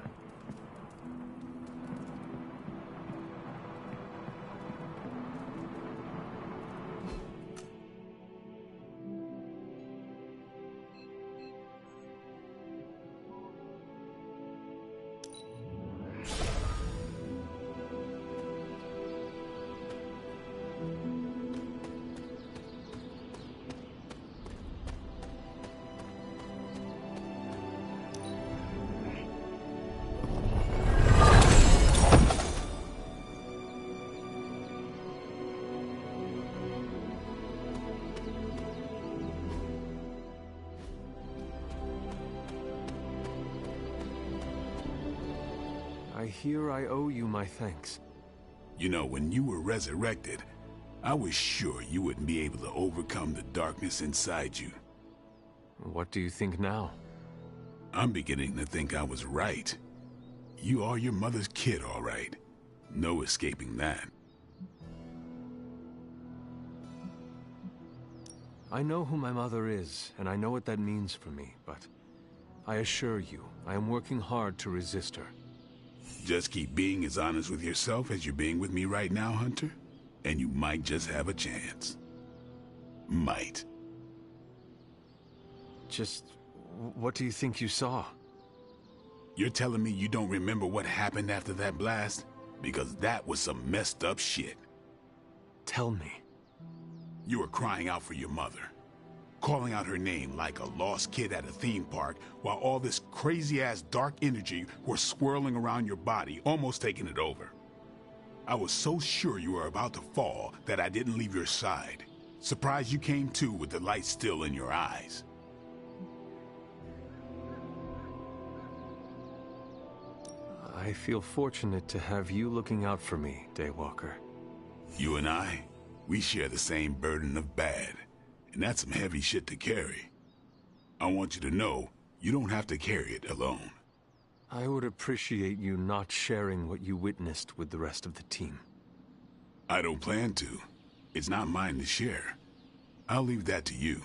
I hear I owe you my thanks. You know, when you were resurrected, I was sure you wouldn't be able to overcome the darkness inside you. What do you think now? I'm beginning to think I was right. You are your mother's kid, all right. No escaping that. I know who my mother is, and I know what that means for me, but I assure you, I am working hard to resist her. Just keep being as honest with yourself as you're being with me right now, Hunter, and you might just have a chance. Might. Just, what do you think you saw? You're telling me you don't remember what happened after that blast? Because that was some messed up shit. Tell me. You were crying out for your mother. Calling out her name like a lost kid at a theme park while all this crazy-ass dark energy was swirling around your body, almost taking it over. I was so sure you were about to fall that I didn't leave your side. Surprised you came to with the light still in your eyes. I feel fortunate to have you looking out for me, Daywalker. You and I, we share the same burden of bad. And that's some heavy shit to carry. I want you to know, you don't have to carry it alone. I would appreciate you not sharing what you witnessed with the rest of the team. I don't plan to. It's not mine to share. I'll leave that to you.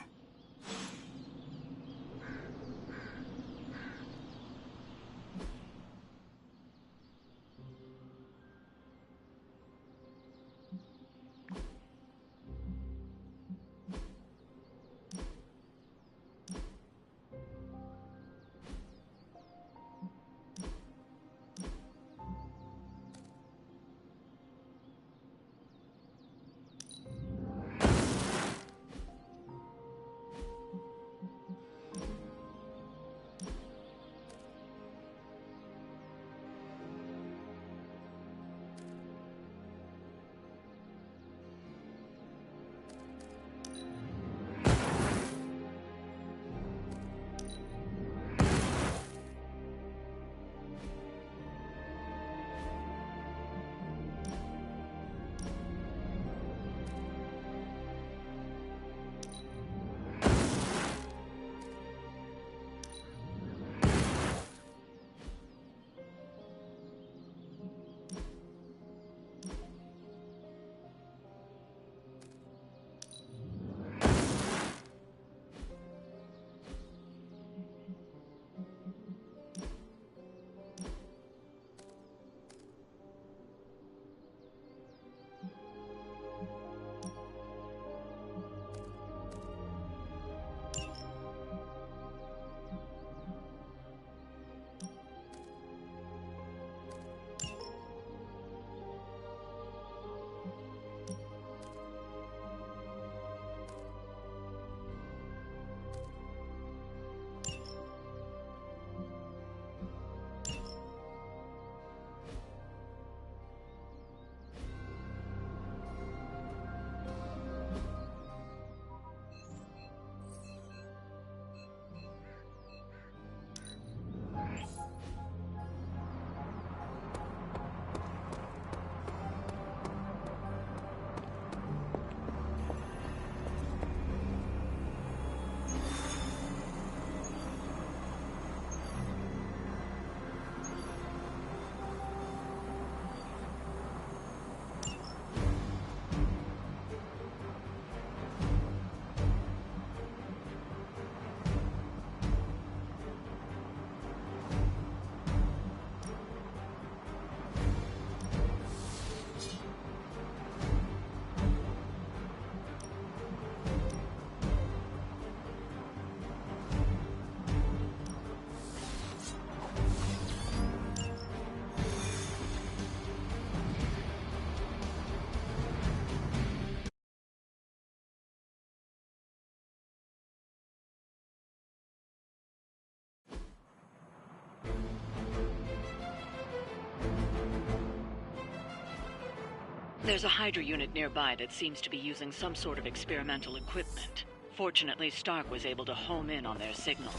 There's a Hydra unit nearby that seems to be using some sort of experimental equipment. Fortunately, Stark was able to home in on their signal.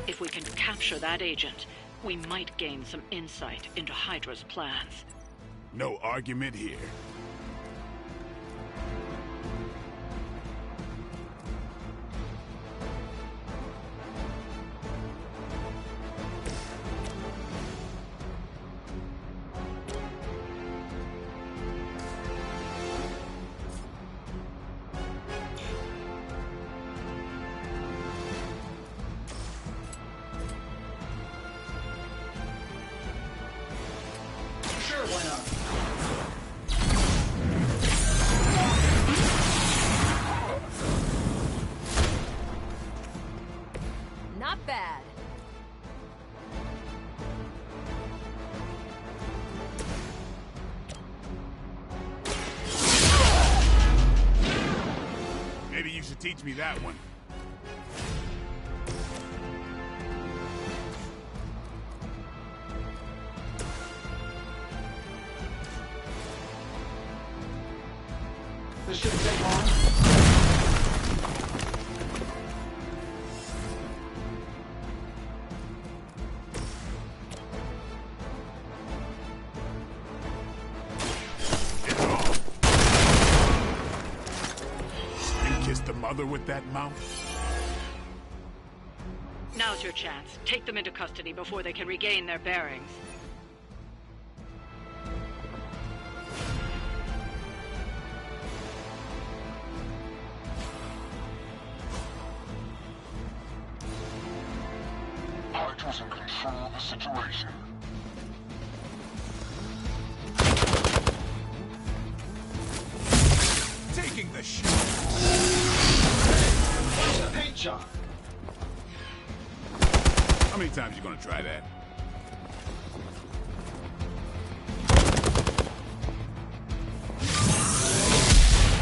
If we can capture that agent, we might gain some insight into Hydra's plans. No argument here. Not bad. Maybe you should teach me that one. This shouldn't take long. Kiss the mother with that mouth? Now's your chance. Take them into custody before they can regain their bearings. Hydra's in control of the situation. Taking the shot. Watch the paint job. How many times you gonna try that?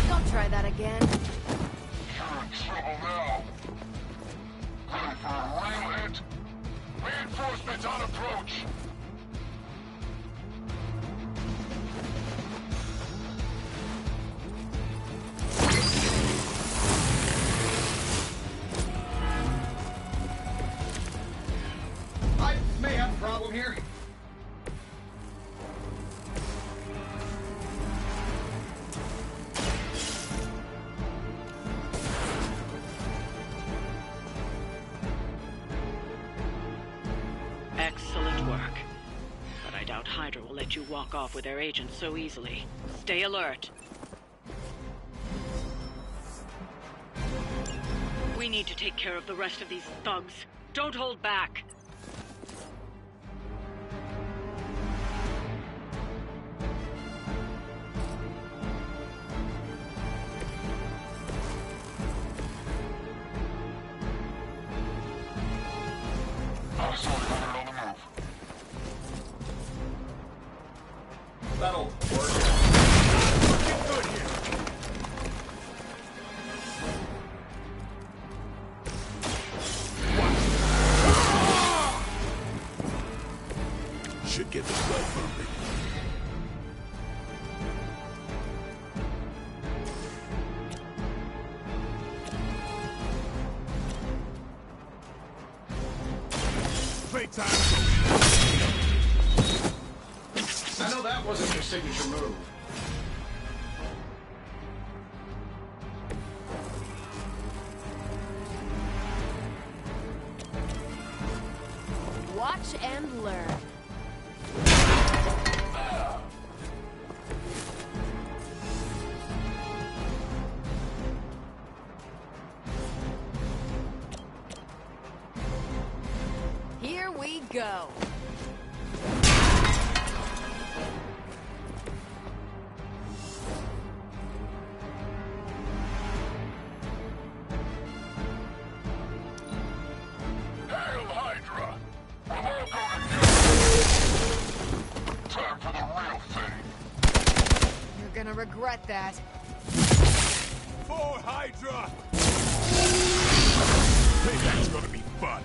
Don't try that again. You're in trouble now. Ready for a real hit? Reinforcements on approach. I may have a problem here. Excellent work. But I doubt Hydra will let you walk off with their agents so easily. Stay alert. We need to take care of the rest of these thugs. Don't hold back. That'll work. Looking good here. Should get the blood pumping. Playtime. I know that wasn't your signature move. Watch and learn. Here we go. Hail Hydra! We're all going to time for the real thing. You're gonna regret that. For Hydra! Payback's gonna be fun.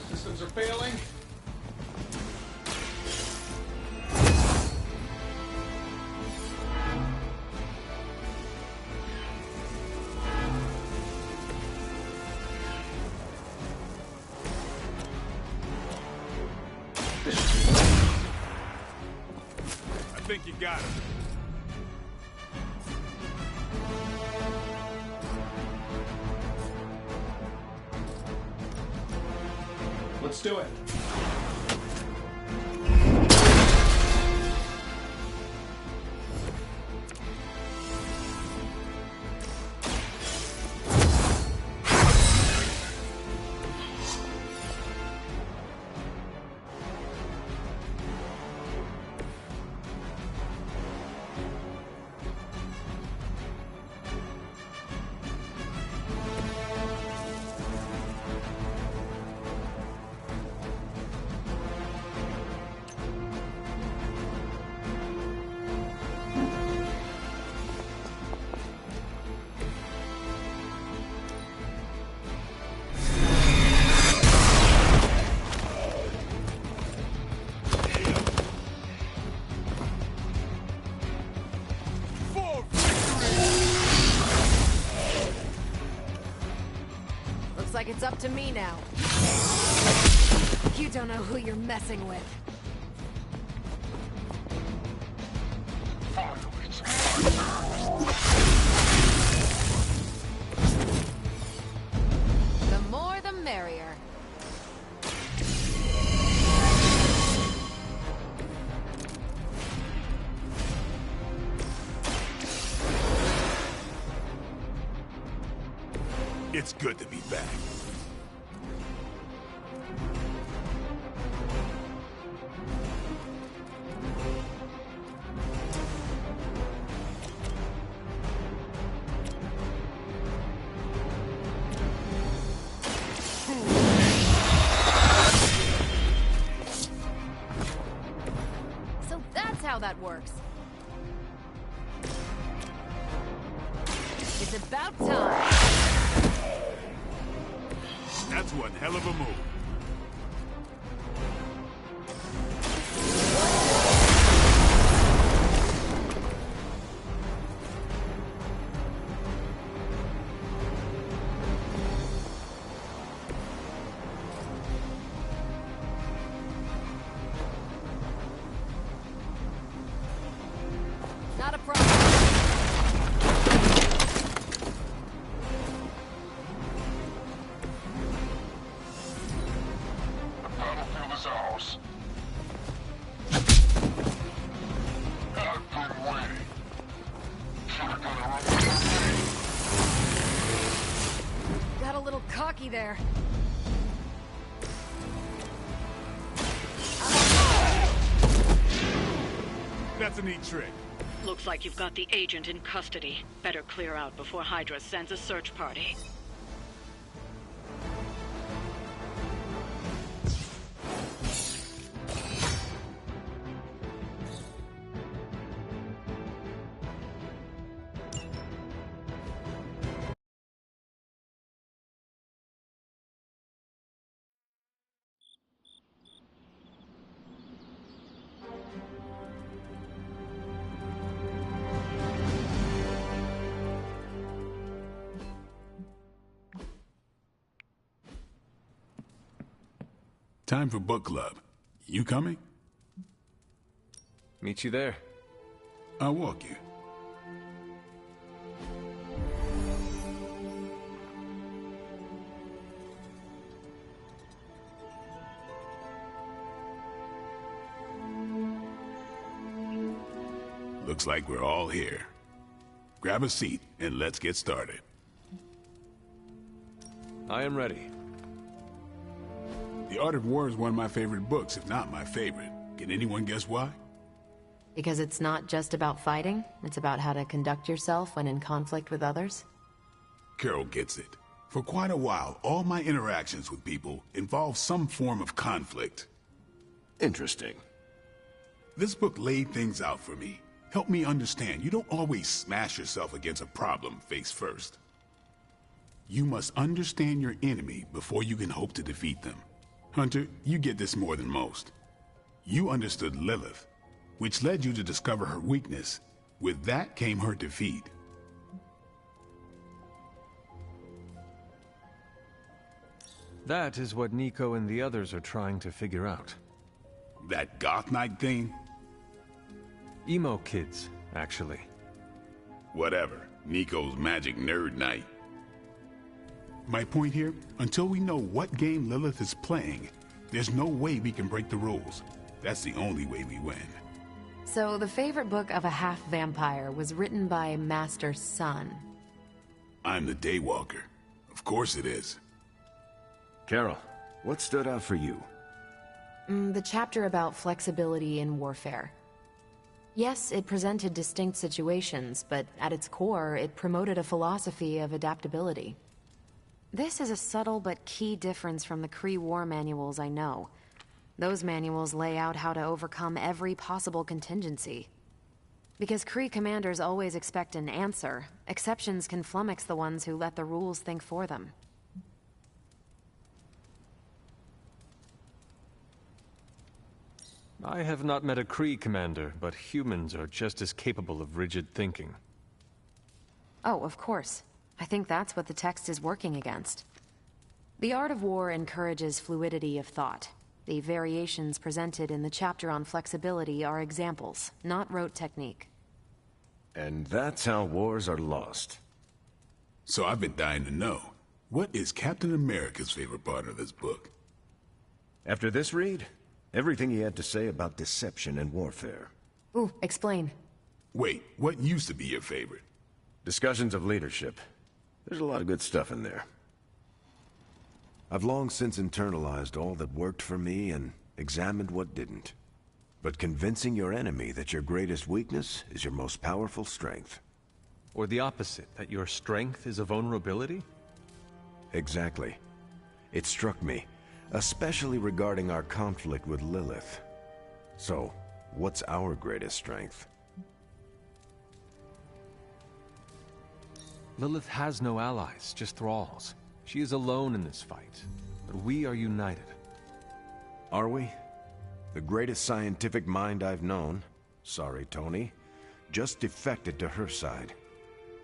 Systems are failing. I think you got it. Let's do it. Looks like it's up to me now. You don't know who you're messing with. The more the merrier. It's good to be back. So that's how that works. It's about time. That's one hell of a move. Not a problem. Battlefield is ours. I've been waiting. Should've got a run. Got a little cocky there. That's a neat trick. Looks like you've got the agent in custody. Better clear out before Hydra sends a search party. Time for book club. You coming? Meet you there. I'll walk you. Looks like we're all here. Grab a seat and let's get started. I am ready. The Art of War is one of my favorite books, if not my favorite. Can anyone guess why? Because it's not just about fighting, it's about how to conduct yourself when in conflict with others. Carol gets it. For quite a while, all my interactions with people involve some form of conflict. Interesting. This book laid things out for me. Help me understand, you don't always smash yourself against a problem face first. You must understand your enemy before you can hope to defeat them. Hunter, you get this more than most. You understood Lilith, which led you to discover her weakness. With that came her defeat. That is what Nico and the others are trying to figure out. That goth night thing? Emo kids, actually. Whatever. Nico's magic nerd night. My point here, until we know what game Lilith is playing, there's no way we can break the rules. That's the only way we win. So the favorite book of a half-vampire was written by Master's son. I'm the Daywalker. Of course it is. Carol, what stood out for you? The chapter about flexibility in warfare. Yes, it presented distinct situations, but at its core, it promoted a philosophy of adaptability. This is a subtle but key difference from the Kree war manuals I know. Those manuals lay out how to overcome every possible contingency. Because Kree commanders always expect an answer, exceptions can flummox the ones who let the rules think for them. I have not met a Kree commander, but humans are just as capable of rigid thinking. Oh, of course. I think that's what the text is working against. The art of war encourages fluidity of thought. The variations presented in the chapter on flexibility are examples, not rote technique. And that's how wars are lost. So I've been dying to know, what is Captain America's favorite part of this book? After this read, everything he had to say about deception and warfare. Ooh, explain. Wait, what used to be your favorite? Discussions of leadership. There's a lot of good stuff in there. I've long since internalized all that worked for me and examined what didn't. But convincing your enemy that your greatest weakness is your most powerful strength. Or the opposite, that your strength is a vulnerability? Exactly. It struck me, especially regarding our conflict with Lilith. So, what's our greatest strength? Lilith has no allies, just thralls. She is alone in this fight, but we are united. Are we? The greatest scientific mind I've known, sorry Tony, just defected to her side.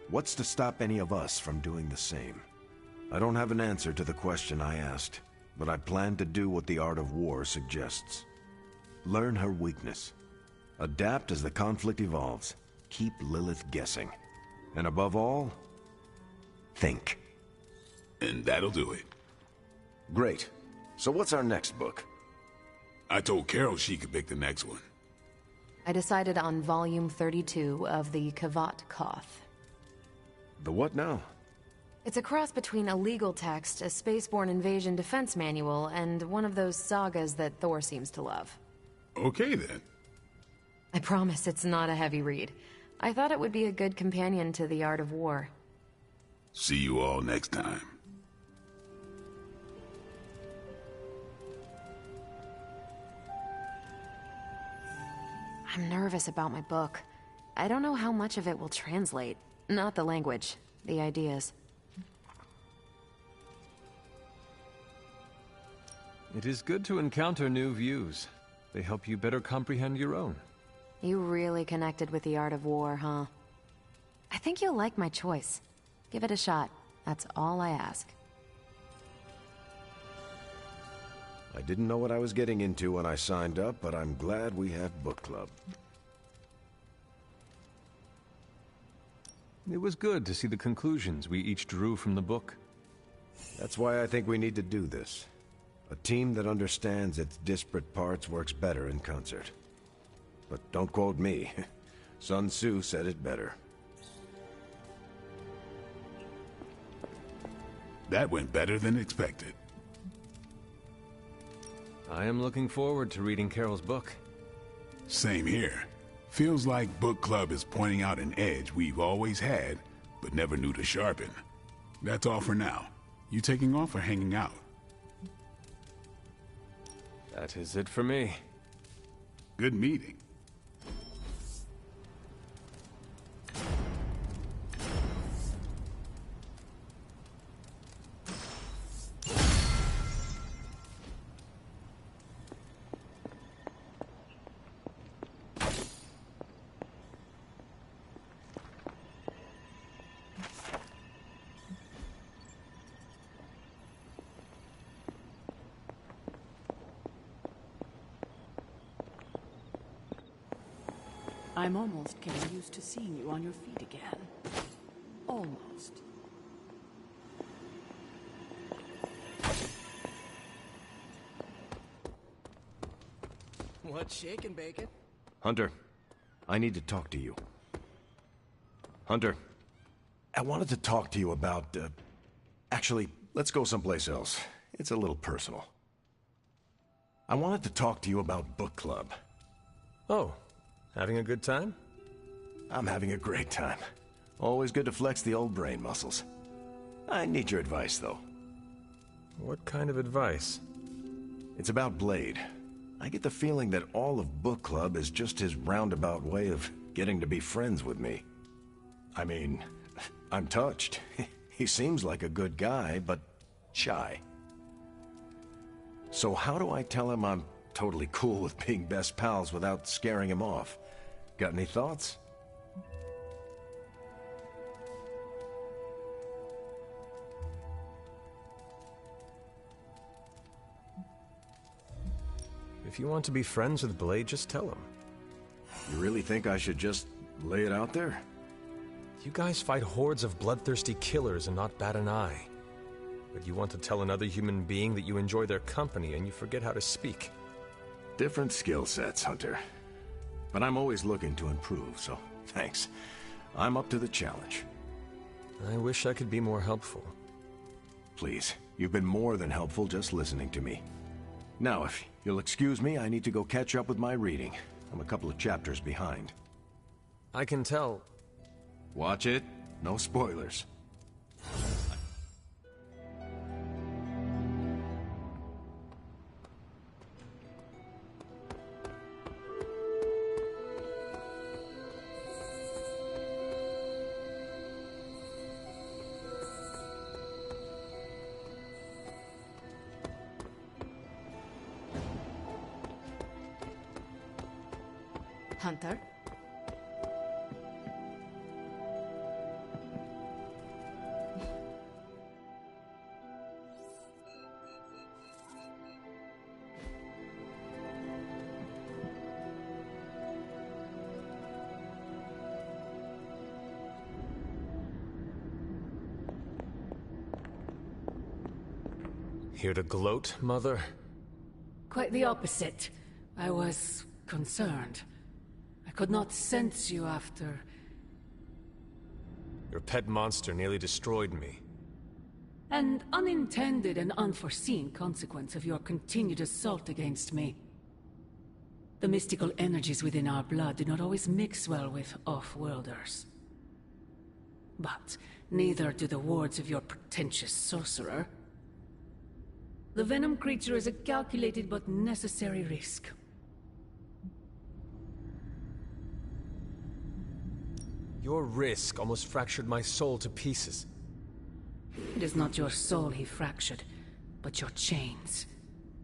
What's to stop any of us from doing the same? I don't have an answer to the question I asked, but I plan to do what the art of war suggests. Learn her weakness. Adapt as the conflict evolves. Keep Lilith guessing. And above all, think. And that'll do it. Great. So what's our next book? I told Carol she could pick the next one. I decided on volume 32 of the Kavat Koth. The what now? It's a cross between a legal text, a spaceborne invasion defense manual, and one of those sagas that Thor seems to love. Okay then. I promise it's not a heavy read. I thought it would be a good companion to the art of war. See you all next time. I'm nervous about my book. I don't know how much of it will translate. Not the language, the ideas. It is good to encounter new views. They help you better comprehend your own. You really connected with the art of war, huh? I think you'll like my choice. Give it a shot. That's all I ask. I didn't know what I was getting into when I signed up, but I'm glad we have book club. It was good to see the conclusions we each drew from the book. That's why I think we need to do this. A team that understands its disparate parts works better in concert. But don't quote me. Sun Tzu said it better. That went better than expected. I am looking forward to reading Carol's book. Same here. Feels like book club is pointing out an edge we've always had, but never knew to sharpen. That's all for now. You taking off or hanging out? That is it for me. Good meeting. I'm almost getting used to seeing you on your feet again. Almost. What's shaking, Bacon? Hunter, I need to talk to you. Hunter, I wanted to talk to you about, actually, let's go someplace else. It's a little personal. I wanted to talk to you about book club. Oh, having a good time? I'm having a great time. Always good to flex the old brain muscles. I need your advice, though. What kind of advice? It's about Blade. I get the feeling that all of book club is just his roundabout way of getting to be friends with me. I mean, I'm touched. He seems like a good guy, but shy. So how do I tell him I'm totally cool with being best pals without scaring him off? Got any thoughts? If you want to be friends with Blade, just tell him. You really think I should just lay it out there? You guys fight hordes of bloodthirsty killers and not bat an eye. But you want to tell another human being that you enjoy their company and you forget how to speak. Different skill sets, Hunter. But I'm always looking to improve, so thanks. I'm up to the challenge. I wish I could be more helpful. Please, you've been more than helpful just listening to me. Now, if you'll excuse me, I need to go catch up with my reading. I'm a couple of chapters behind. I can tell. Watch it. No spoilers. Hunter? Here to gloat, Mother? Quite the opposite. I was concerned. I could not sense you after... Your pet monster nearly destroyed me. An unintended and unforeseen consequence of your continued assault against me. The mystical energies within our blood do not always mix well with off-worlders. But neither do the wards of your pretentious sorcerer. The Venom creature is a calculated but necessary risk. Your risk almost fractured my soul to pieces. It is not your soul he fractured, but your chains.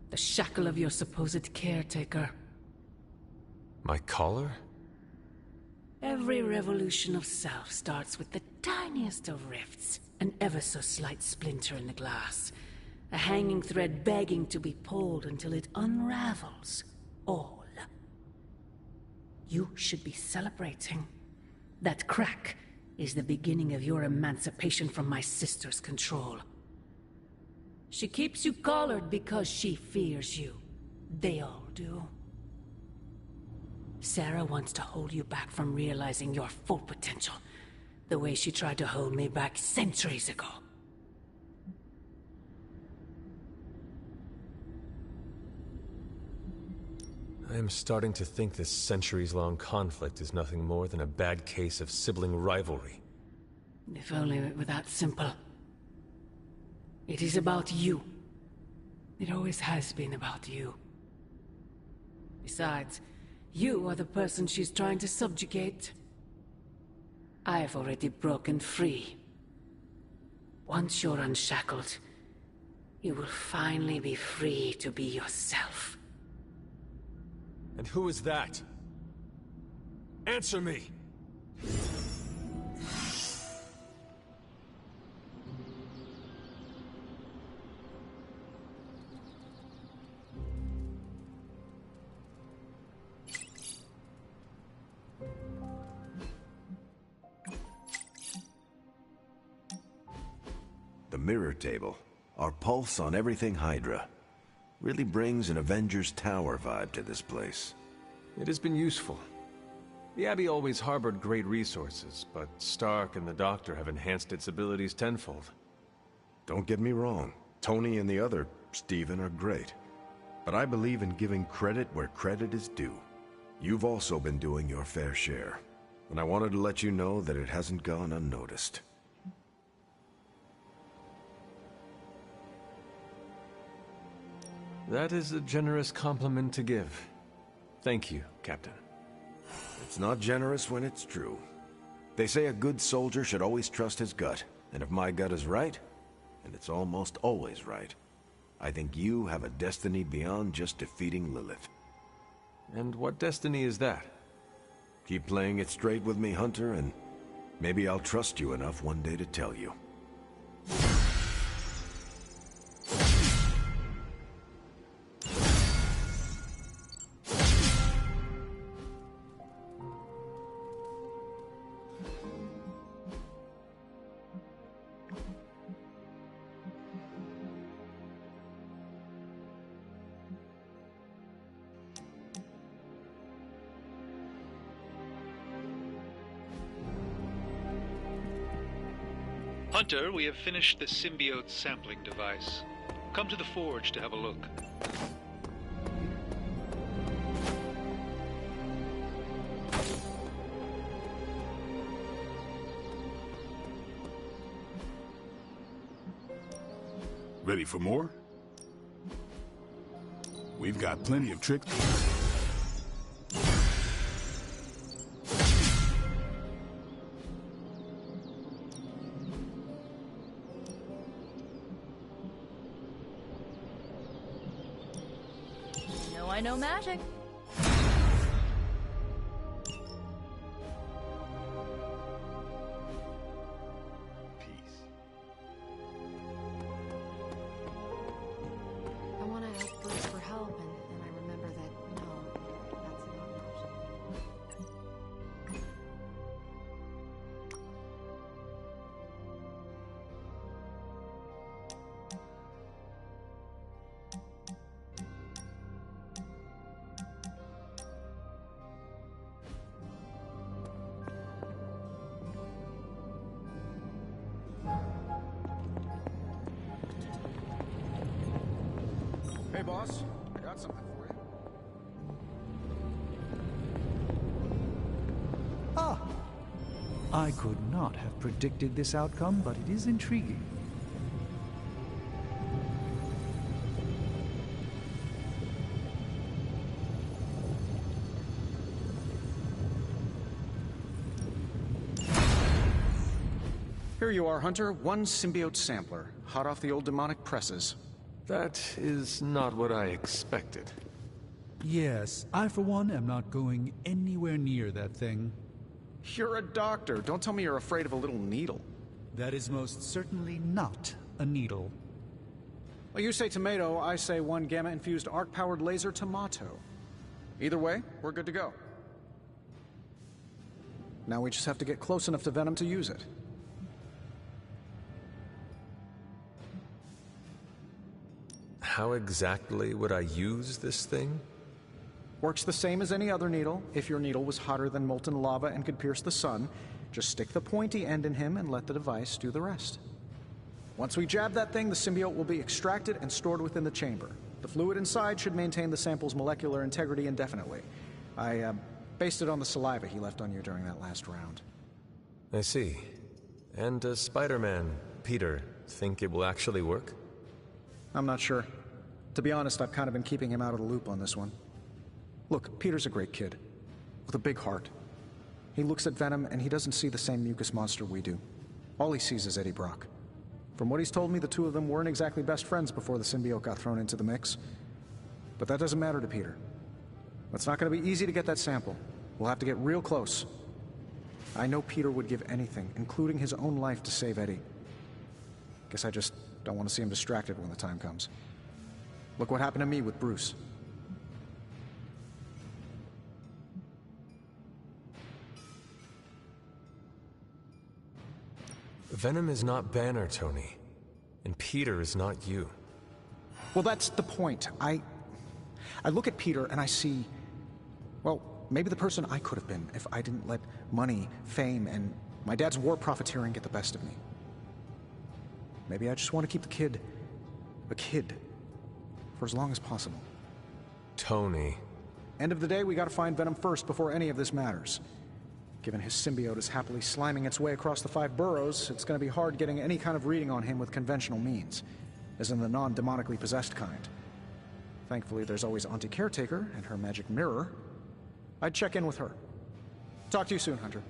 The shackle of your supposed caretaker. My collar? Every revolution of self starts with the tiniest of rifts. An ever so slight splinter in the glass. A hanging thread begging to be pulled until it unravels. All. You should be celebrating. That crack is the beginning of your emancipation from my sister's control. She keeps you collared because she fears you. They all do. Sarah wants to hold you back from realizing your full potential, the way she tried to hold me back centuries ago. I am starting to think this centuries-long conflict is nothing more than a bad case of sibling rivalry. If only it were that simple. It is about you. It always has been about you. Besides, you are the person she's trying to subjugate. I've already broken free. Once you're unshackled, you will finally be free to be yourself. And who is that? Answer me! mirror table, our pulse on everything Hydra. Really brings an Avengers Tower vibe to this place. It has been useful. The Abbey always harbored great resources, but Stark and the Doctor have enhanced its abilities tenfold. Don't get me wrong, Tony and the other Stephen are great. But I believe in giving credit where credit is due. You've also been doing your fair share, and I wanted to let you know that it hasn't gone unnoticed. That is a generous compliment to give. Thank you, Captain. It's not generous when it's true. They say a good soldier should always trust his gut, and if my gut is right, and it's almost always right, I think you have a destiny beyond just defeating Lilith. And what destiny is that? Keep playing it straight with me, Hunter, and maybe I'll trust you enough one day to tell you. Hunter, we have finished the symbiote sampling device. Come to the forge to have a look. Ready for more? We've got plenty of tricks. I know magic. I want to ask Bruce for help, and then I remember that, no, that's not an option. Hey, boss. I got something for you. Ah! I could not have predicted this outcome, but it is intriguing. Here you are, Hunter. One symbiote sampler, hot off the old demonic presses. That is not what I expected. Yes, I for one am not going anywhere near that thing. You're a doctor. Don't tell me you're afraid of a little needle. That is most certainly not a needle. Well, you say tomato, I say one gamma-infused arc-powered laser tomato. Either way, we're good to go. Now we just have to get close enough to Venom to use it. How exactly would I use this thing? Works the same as any other needle. If your needle was hotter than molten lava and could pierce the sun, just stick the pointy end in him and let the device do the rest. Once we jab that thing, the symbiote will be extracted and stored within the chamber. The fluid inside should maintain the sample's molecular integrity indefinitely. I based it on the saliva he left on you during that last round. I see. And does Spider-Man, Peter, think it will actually work? I'm not sure. To be honest, I've kind of been keeping him out of the loop on this one. Look, Peter's a great kid, with a big heart. He looks at Venom and he doesn't see the same mucus monster we do. All he sees is Eddie Brock. From what he's told me, the two of them weren't exactly best friends before the symbiote got thrown into the mix. But that doesn't matter to Peter. It's not going to be easy to get that sample. We'll have to get real close. I know Peter would give anything, including his own life, to save Eddie. Guess I just don't want to see him distracted when the time comes. Look what happened to me with Bruce. Venom is not Banner, Tony. And Peter is not you. Well, that's the point. I look at Peter and I see, well, maybe the person I could have been if I didn't let money, fame, and my dad's war profiteering get the best of me. Maybe I just want to keep the kid a kid for as long as possible. Tony. End of the day, we gotta find Venom first before any of this matters. Given his symbiote is happily sliming its way across the 5 boroughs, it's gonna be hard getting any kind of reading on him with conventional means, as in the non-demonically possessed kind. Thankfully, there's always Auntie Caretaker and her magic mirror. I'd check in with her. Talk to you soon, Hunter.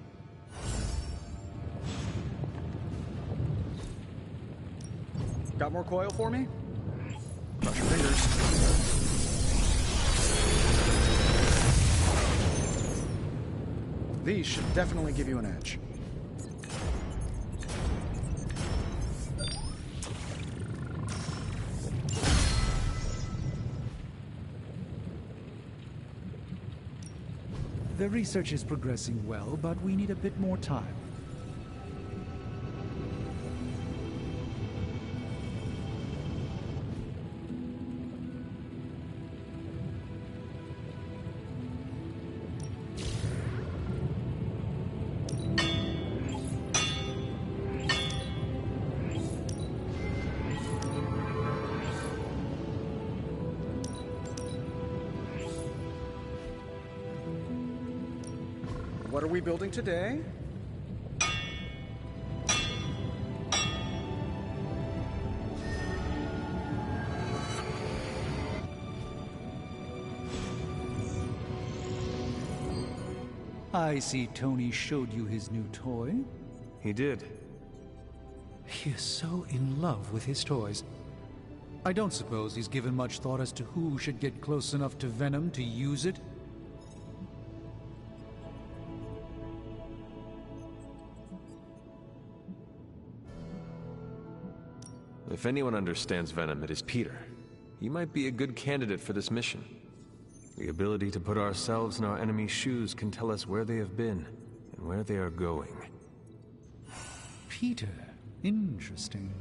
Got more coil for me? Cross your fingers. These should definitely give you an edge. The research is progressing well, but we need a bit more time. What are we building today? I see Tony showed you his new toy. He did. He is so in love with his toys. I don't suppose he's given much thought as to who should get close enough to Venom to use it. If anyone understands Venom, it is Peter. He might be a good candidate for this mission. The ability to put ourselves in our enemy's shoes can tell us where they have been and where they are going. Peter. Interesting.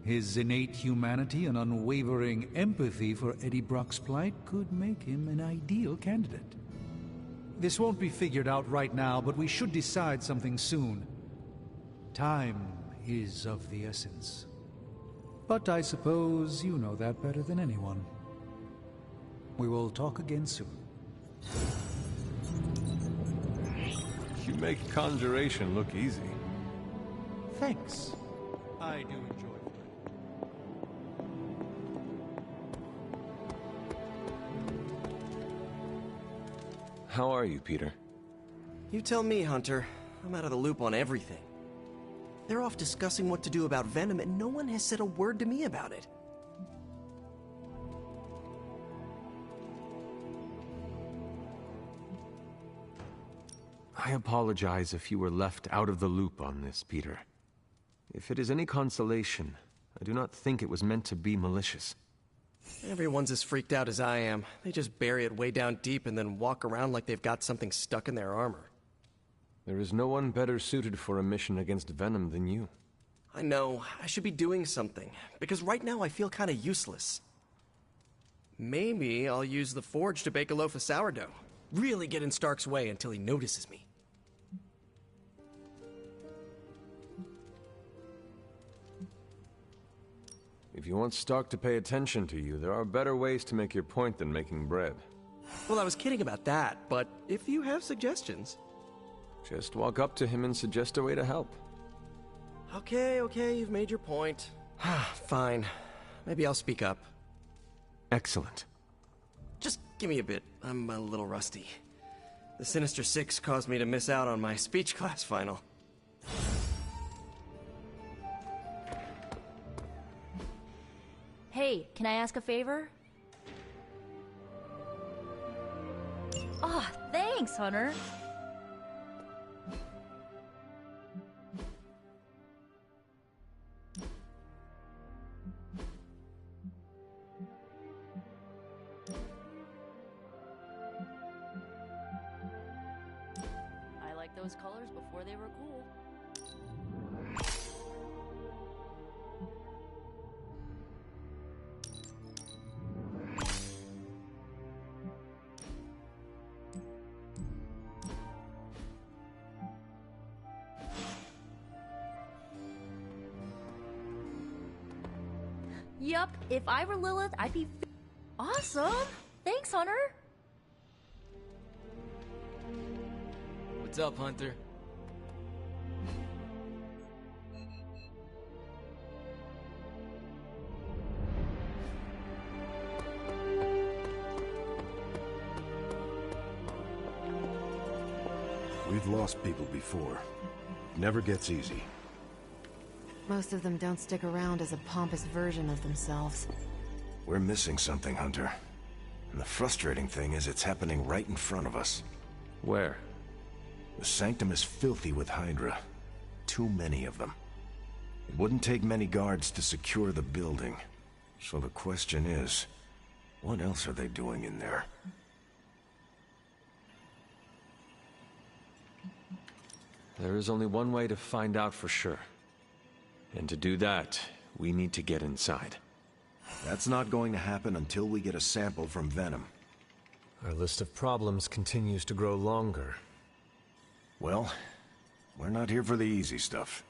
His innate humanity and unwavering empathy for Eddie Brock's plight could make him an ideal candidate. This won't be figured out right now, but we should decide something soon. Time is of the essence. But I suppose you know that better than anyone. We will talk again soon. You make conjuration look easy. Thanks. I do enjoy it. How are you, Peter? You tell me, Hunter. I'm out of the loop on everything. They're off discussing what to do about Venom, and no one has said a word to me about it. I apologize if you were left out of the loop on this, Peter. If it is any consolation, I do not think it was meant to be malicious. Everyone's as freaked out as I am. They just bury it way down deep and then walk around like they've got something stuck in their armor. There is no one better suited for a mission against Venom than you. I know. I should be doing something, because right now I feel kind of useless. Maybe I'll use the forge to bake a loaf of sourdough. Really get in Stark's way until he notices me. If you want Stark to pay attention to you, there are better ways to make your point than making bread. Well, I was kidding about that, but if you have suggestions... Just walk up to him and suggest a way to help. Okay, you've made your point. Fine. Maybe I'll speak up. Excellent. Just give me a bit. I'm a little rusty. The Sinister Six caused me to miss out on my speech class final. Hey, can I ask a favor? Ah, thanks, Hunter. I liked those colors before they were cool. Yup, if I were Lilith, I'd be awesome. Thanks, Hunter. What's up, Hunter? We've lost people before. Never gets easy. Most of them don't stick around as a pompous version of themselves. We're missing something, Hunter. And the frustrating thing is it's happening right in front of us. Where? The Sanctum is filthy with Hydra. Too many of them. It wouldn't take many guards to secure the building. So the question is, what else are they doing in there? There is only one way to find out for sure. And to do that, we need to get inside. That's not going to happen until we get a sample from Venom. Our list of problems continues to grow longer. Well, we're not here for the easy stuff.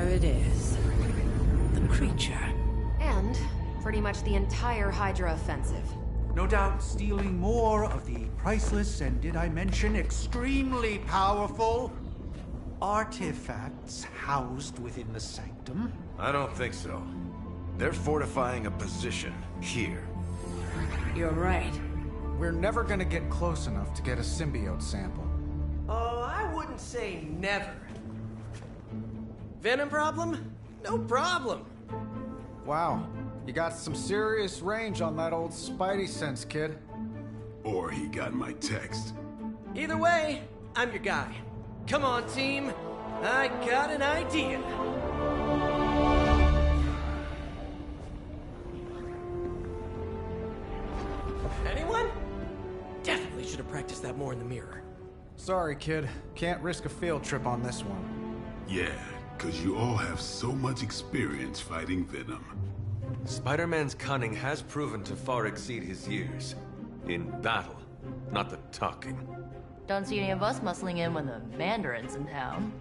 It is. The creature. And pretty much the entire Hydra offensive. No doubt stealing more of the priceless and, did I mention, extremely powerful artifacts housed within the Sanctum. I don't think so. They're fortifying a position here. You're right. We're never gonna get close enough to get a symbiote sample. Oh, I wouldn't say never. Venom problem? No problem. Wow, you got some serious range on that old Spidey sense, kid. Or he got my text. Either way, I'm your guy. Come on, team. I got an idea. Anyone? Definitely should have practiced that more in the mirror. Sorry, kid. Can't risk a field trip on this one. Yeah, 'cause you all have so much experience fighting Venom. Spider-Man's cunning has proven to far exceed his years. In battle, not the talking. Don't see any of us muscling in when the Mandarin's in town.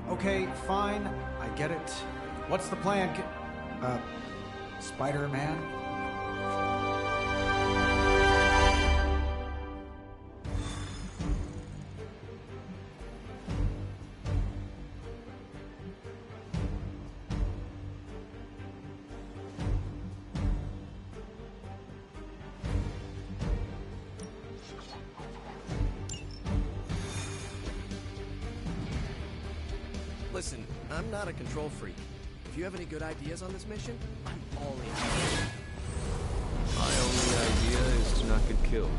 Okay, fine. I get it. What's the plan, Spider-Man? Listen, I'm not a control freak. If you have any good ideas on this mission, I'm all in. My only idea is to not get killed.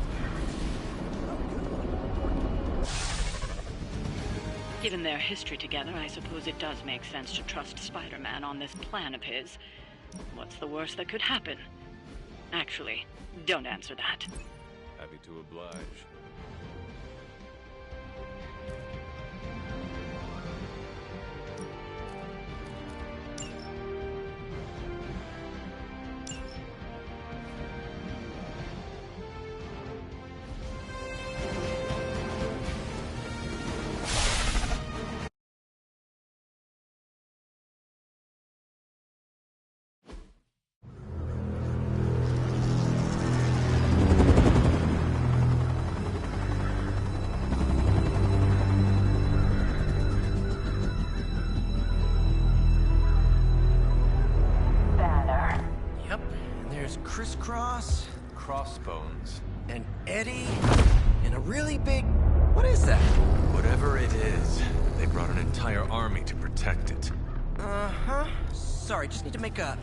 Given their history together, I suppose it does make sense to trust Spider-Man on this plan of his. What's the worst that could happen? Actually, don't answer that. Happy to oblige. Crisscross, Crossbones, and Eddie, and a really big... What is that? Whatever it is, they brought an entire army to protect it. Uh-huh. Sorry, just need to make a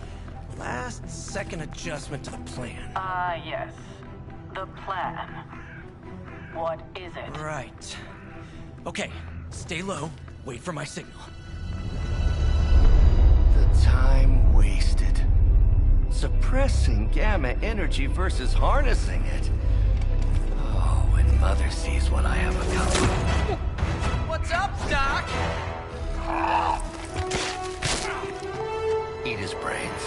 last-second adjustment to the plan. Yes. The plan. What is it? Right. Okay, stay low. Wait for my signal. The time wasted. Suppressing gamma energy versus harnessing it. Oh, when Mother sees what I have accomplished. What's up, Doc? Eat his brains.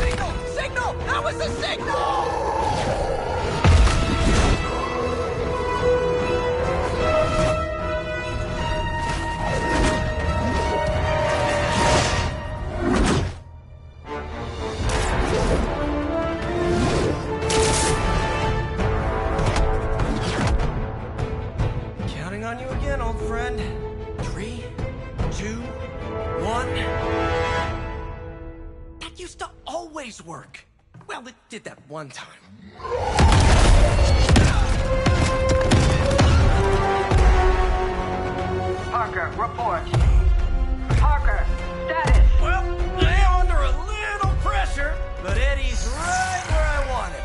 Signal! Signal! That was a signal! Counting on you again, old friend. 3, 2, 1. That used to always work. Well, it did that one time. Parker, report. Parker, status. Well, I am under a little pressure, but Eddie's right where I want him.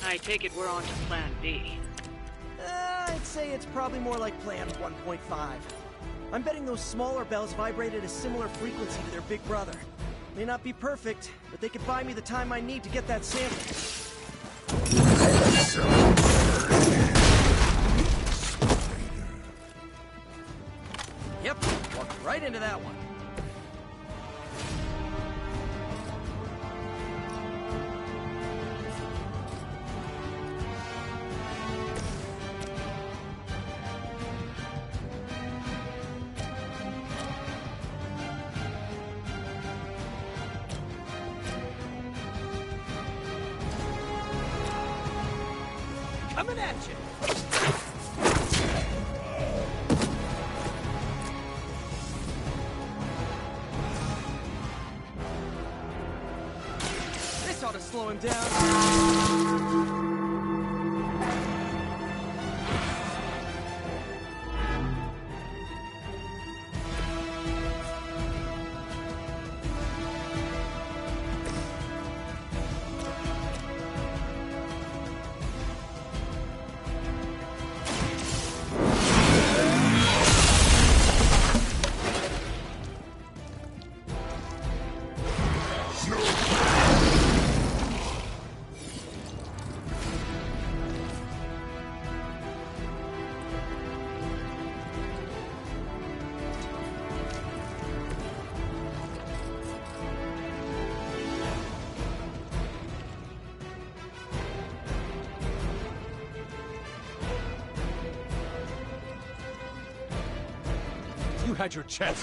I take it we're on to Plan B. I'd say it's probably more like Plan 1.5. I'm betting those smaller bells vibrate at a similar frequency to their big brother. May not be perfect, but they could buy me the time I need to get that sample. Yep, walked right into that one. Coming at you. This ought to slow him down. You had your chance.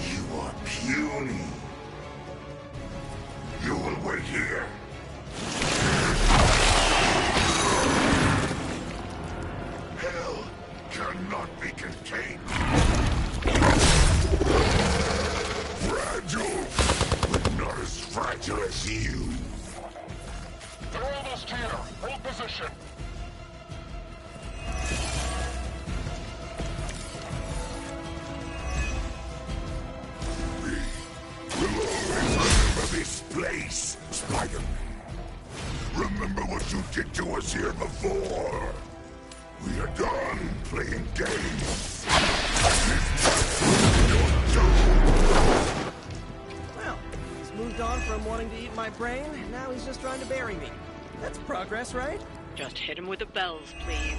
You are puny. You will wait here. Hell cannot be contained. Fragile, but not as fragile as you. They're almost here. Hold position. This place, Spider-Man. Remember what you did to us here before. We are done playing games. Well, he's moved on from one wanting to eat my brain, now he's just trying to bury me. That's progress, right? Just hit him with the bells, please.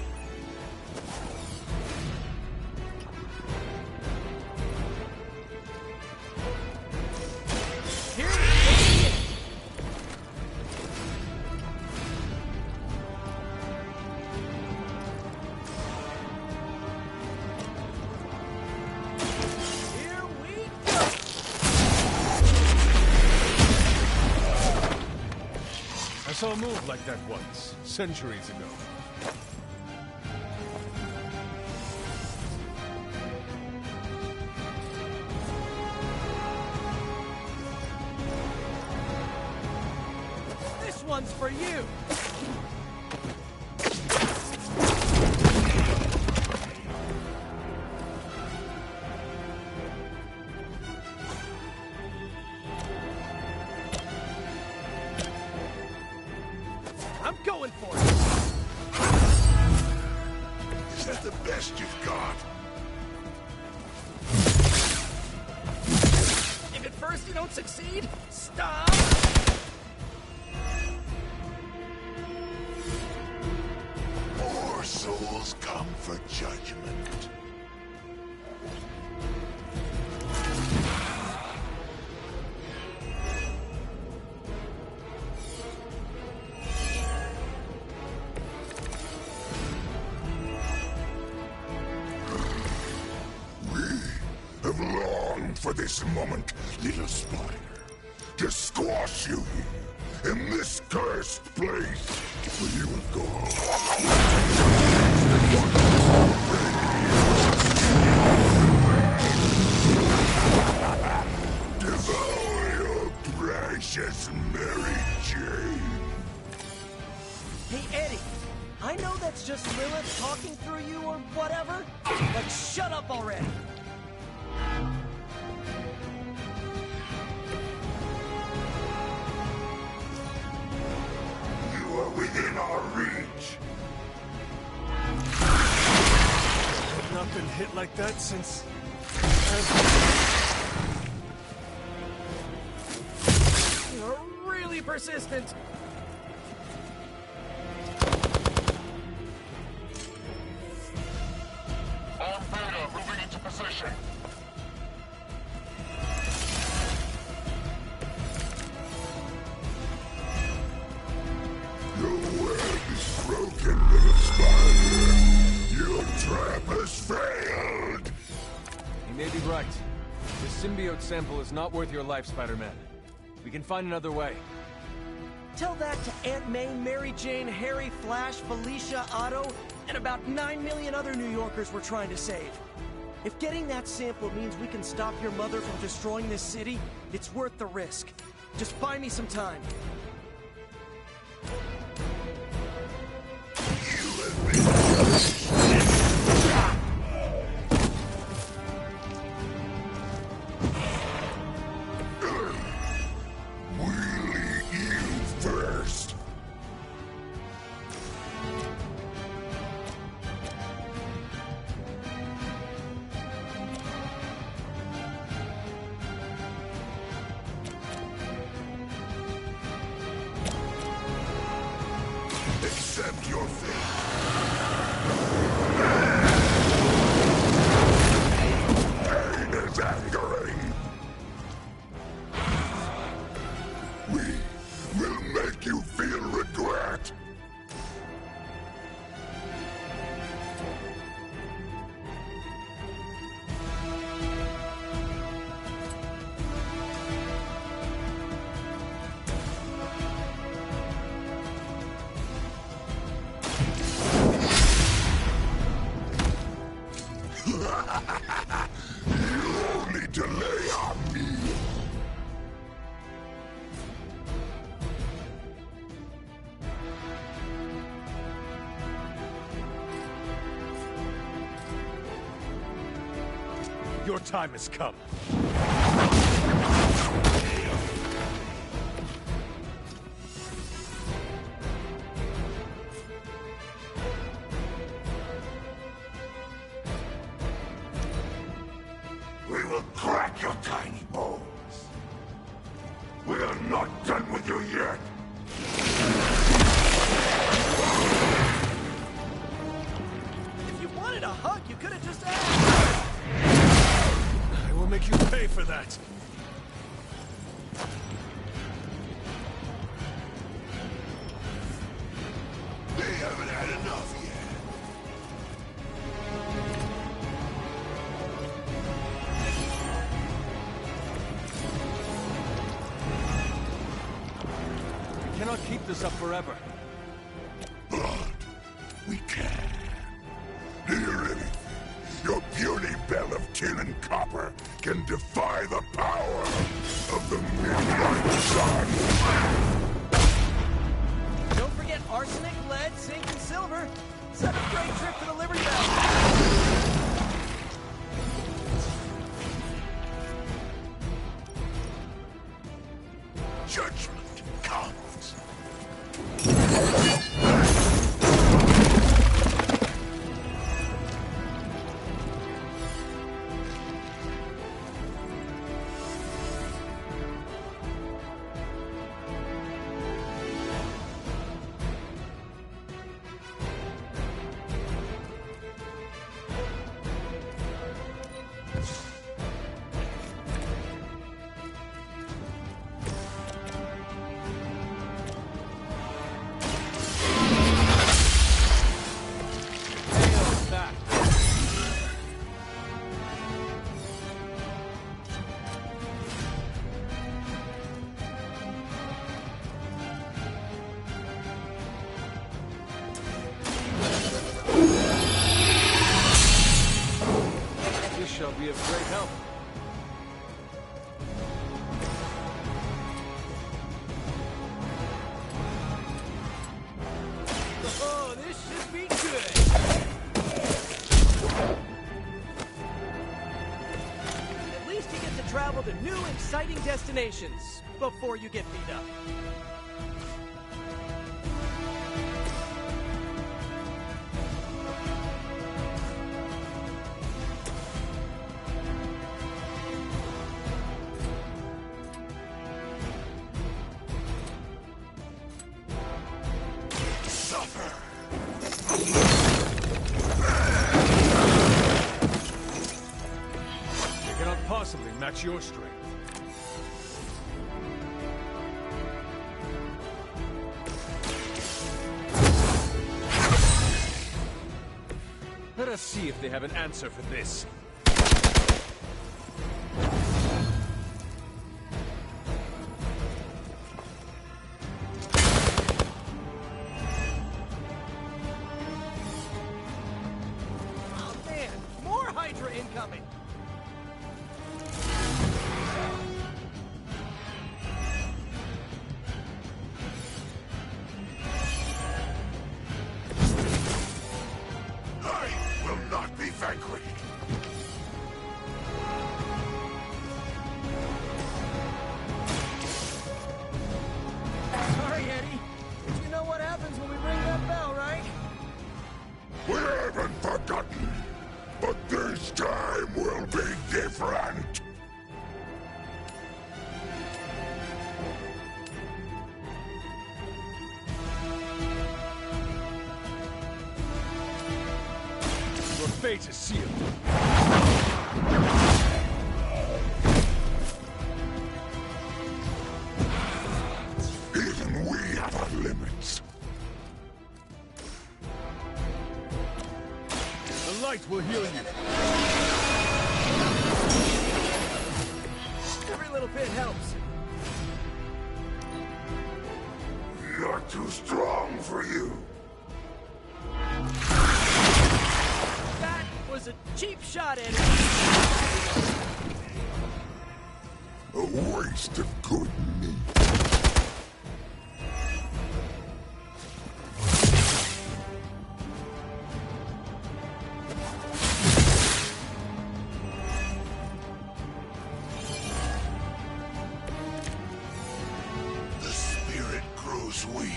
I saw a move like that once, centuries ago. This one's for you! I'm going for it! Is that the best you've got? If at first you don't succeed, stop! More souls come for judgment. Have longed for this moment, little spider, to squash you here, in this cursed place, where you have gone. Devour your precious Mary Jane. Hey, Eddie, I know that's just Lilith talking through you or whatever, but shut up already! You are within our reach. I've not been hit like that since... You're really persistent! On Beta, moving into position. Your web is broken, little spider. Your trap has failed. He may be right. This symbiote sample is not worth your life, Spider-Man. We can find another way. Tell that to Aunt May, Mary Jane, Harry, Flash, Felicia, Otto, and about 9 million other New Yorkers we're trying to save. If getting that sample means we can stop your mother from destroying this city, it's worth the risk. Just buy me some time. We'll eat you first. Accept your fate. Pain is angering. We will make you feel regret. You only delay on me. Your time has come. We will crack your tiny bones. We'll I'm not done with you yet! If you wanted a hug, you could have just asked. I will make you pay for that. They haven't had enough yet. We cannot keep this up forever. But we can. Hear anything? Your puny bell of tin and copper can defy the power of the midnight sun. Don't forget arsenic, lead, zinc, and silver. Set a great trip to the Liberty Bell. Judgment comes. Shall be of great help. Oh, this should be good. At least you get to travel to new, exciting destinations before you get beat up. Possibly match your strength. Let us see if they have an answer for this. Oh man, more Hydra incoming! Fate is sealed. Even we have our limits. The light will heal you. Every little bit helps. Not too strong for you. Was a cheap shot at it. A waste of good meat. The spirit grows weak.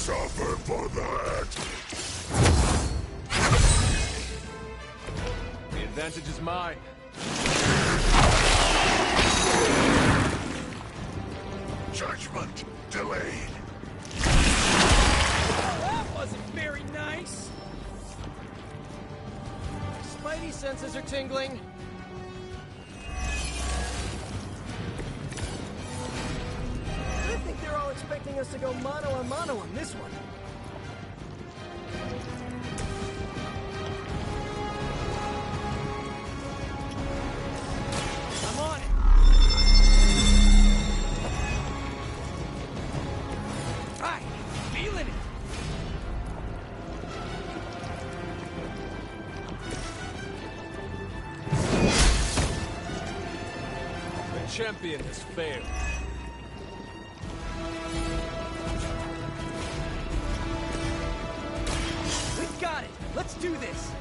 suffer for that! The advantage is mine. Judgment delayed. Oh, that wasn't very nice. My spidey senses are tingling. I think they're all expecting us to go mano a mano on this one. I'm on it. Right, feeling it. The champion has failed. We've got it. Let's do this.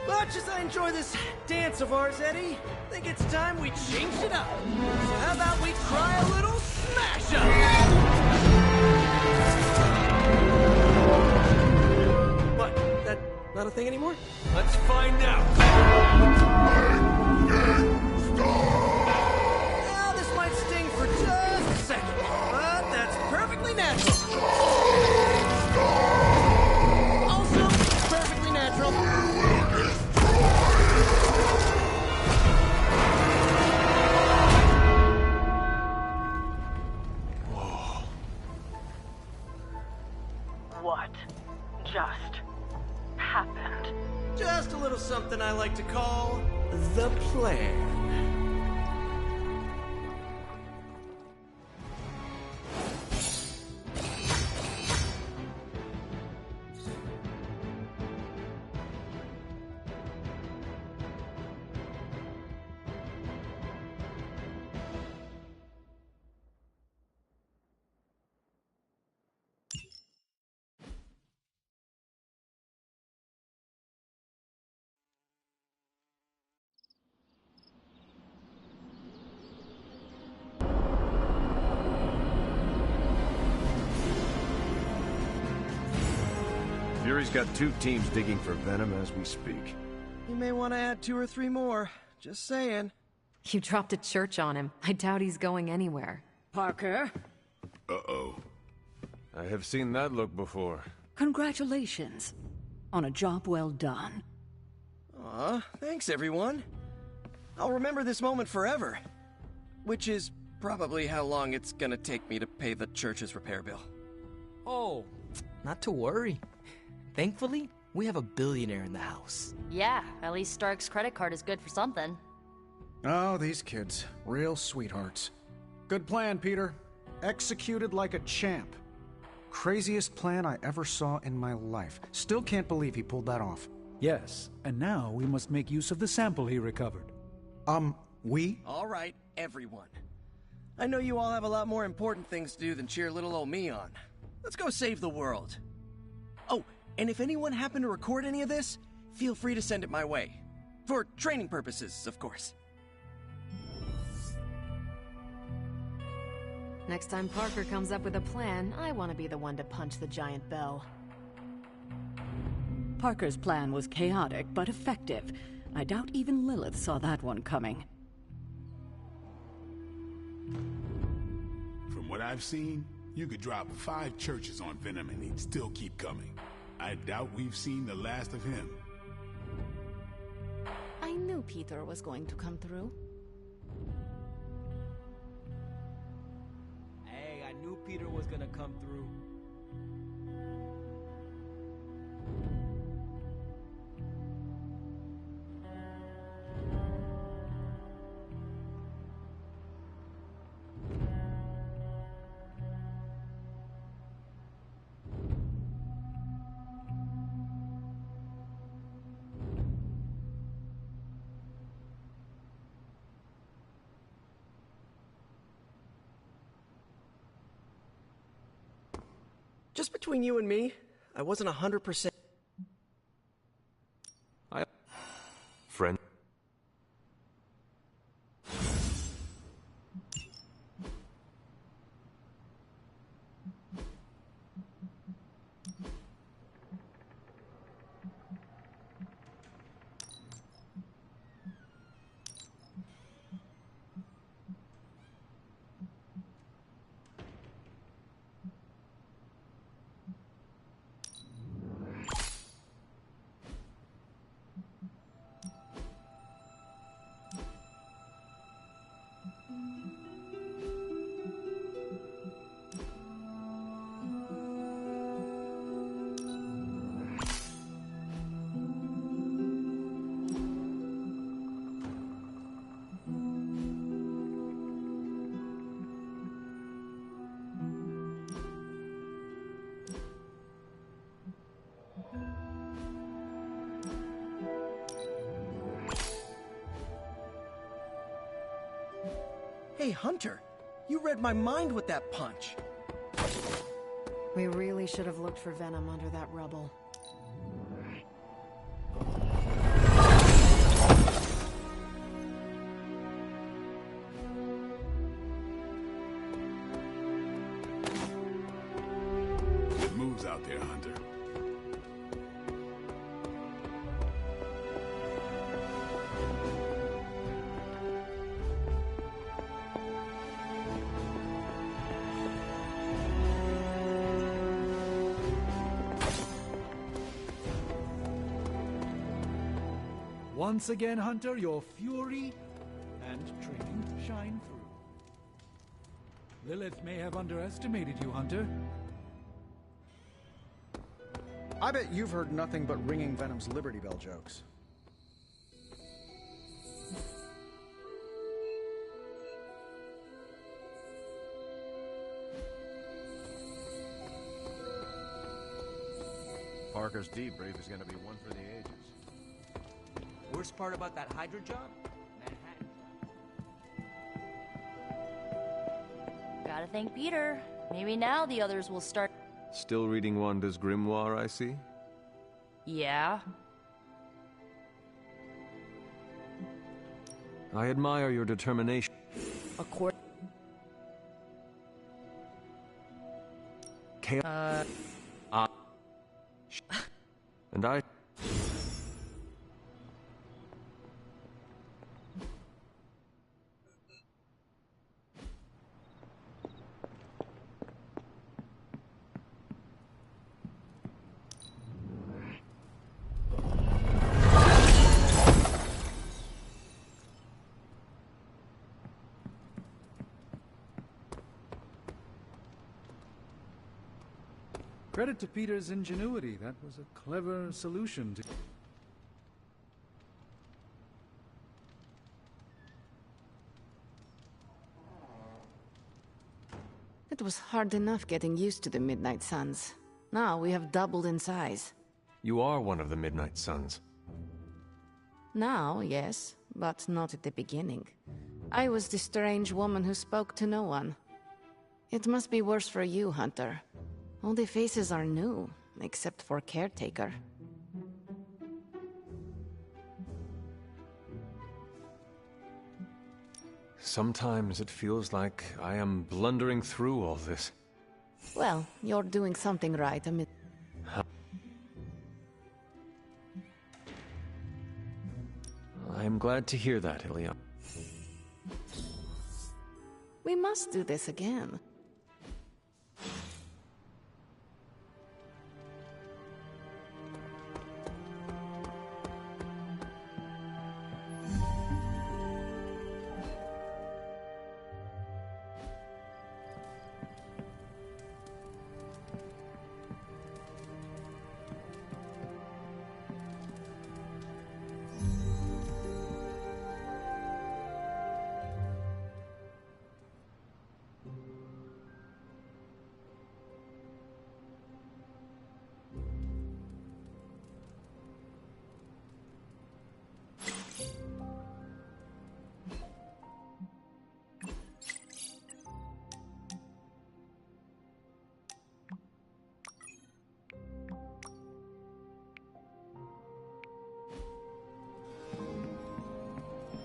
Much as I enjoy this dance of ours, Eddie, I think it's time we changed it up. So how about we try a little smash up? What? That not a thing anymore? Let's find out. Well, this might sting for just a second, but that's perfectly natural. Also, perfectly natural. What just happened? Just a little something I like to call the plan. Fury's got 2 teams digging for Venom as we speak. You may want to add 2 or 3 more. Just saying. You dropped a church on him. I doubt he's going anywhere. Parker, Uh-oh. I have seen that look before. congratulations on a job well done. Aw, thanks everyone. I'll remember this moment forever. Which is probably how long it's gonna take me to pay the church's repair bill. Oh, not to worry. Thankfully, we have a billionaire in the house. Yeah, at least Stark's credit card is good for something. Oh, these kids. Real sweethearts. Good plan, Peter. Executed like a champ. Craziest plan I ever saw in my life. Still can't believe he pulled that off. Yes, and now we must make use of the sample he recovered. We? All right, everyone. I know you all have a lot more important things to do than cheer little old me on. Let's go save the world. Oh, and if anyone happened to record any of this, feel free to send it my way. For training purposes, of course. Next time Parker comes up with a plan, I want to be the one to punch the giant bell. Parker's plan was chaotic but effective. I doubt even Lilith saw that one coming. From what I've seen, you could drop 5 churches on Venom and he'd still keep coming. I doubt we've seen the last of him. I knew Peter was going to come through. Hey, I knew Peter was gonna come through. Just between you and me, I wasn't 100%. Friend. Hey, Hunter, you read my mind with that punch. We really should have looked for Venom under that rubble. Good moves out there, Hunter. Once again, Hunter, your fury and training shine through. Lilith may have underestimated you, Hunter. I bet you've heard nothing but ringing Venom's Liberty Bell jokes. Parker's debrief is gonna be one for the ages. Worst part about that Hydra job? Manhattan. Gotta thank Peter. Maybe now the others will start. Still reading Wanda's grimoire, I see? Yeah. I admire your determination. Accord. Chaos. And I. Credit to Peter's ingenuity. That was a clever solution to... It was hard enough getting used to the Midnight Suns. Now we have doubled in size. You are one of the Midnight Suns. Now, yes, but not at the beginning. I was the strange woman who spoke to no one. It must be worse for you, Hunter. All the faces are new, except for Caretaker. Sometimes it feels like I am blundering through all this. Well, you're doing something right amid... I'm glad to hear that, Ilya. We must do this again.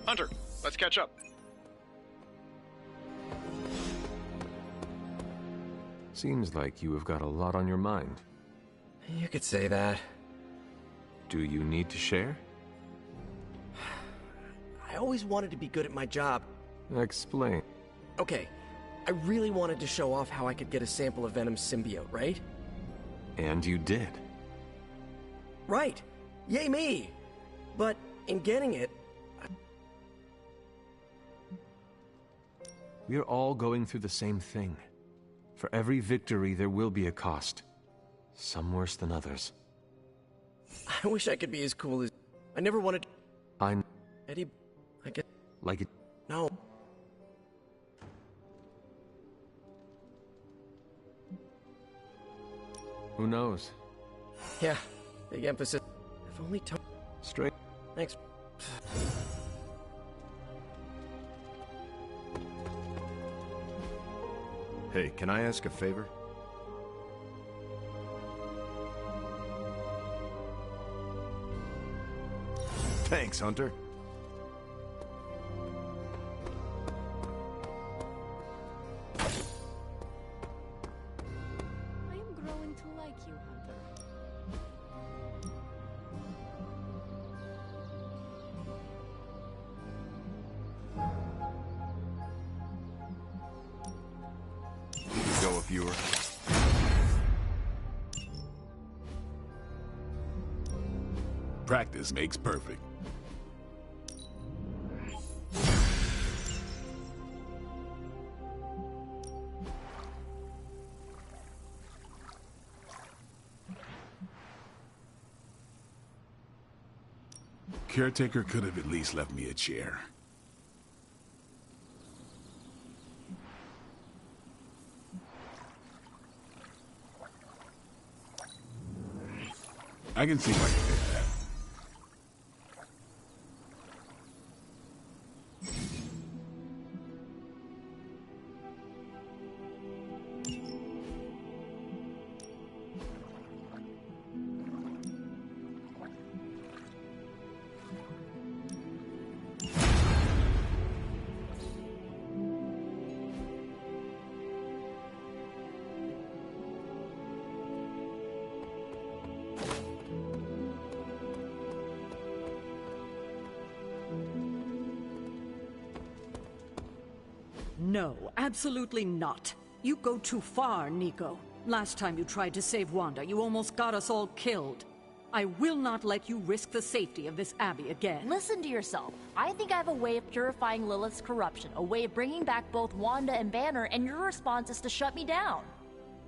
Hunter, let's catch up. Seems like you have got a lot on your mind. You could say that. Do you need to share? I always wanted to be good at my job. Explain. Okay, I really wanted to show off how I could get a sample of Venom's symbiote, right? And you did. Right! Yay me! But in getting it... We're all going through the same thing. For every victory, there will be a cost. Some worse than others. I wish I could be as cool as... I never wanted to... Eddie... I get... Like it... No. Who knows? Yeah, big emphasis. If only Straight. Thanks. Hey, can I ask a favor? Thanks, Hunter. I am growing to like you, Hunter. Go if you were. Practice makes perfect. Caretaker could have at least left me a chair. I can see why you did that. No, absolutely not. You go too far, Nico. Last time you tried to save Wanda, you almost got us all killed. I will not let you risk the safety of this Abbey again. Listen to yourself. I think I have a way of purifying Lilith's corruption, a way of bringing back both Wanda and Banner, and your response is to shut me down.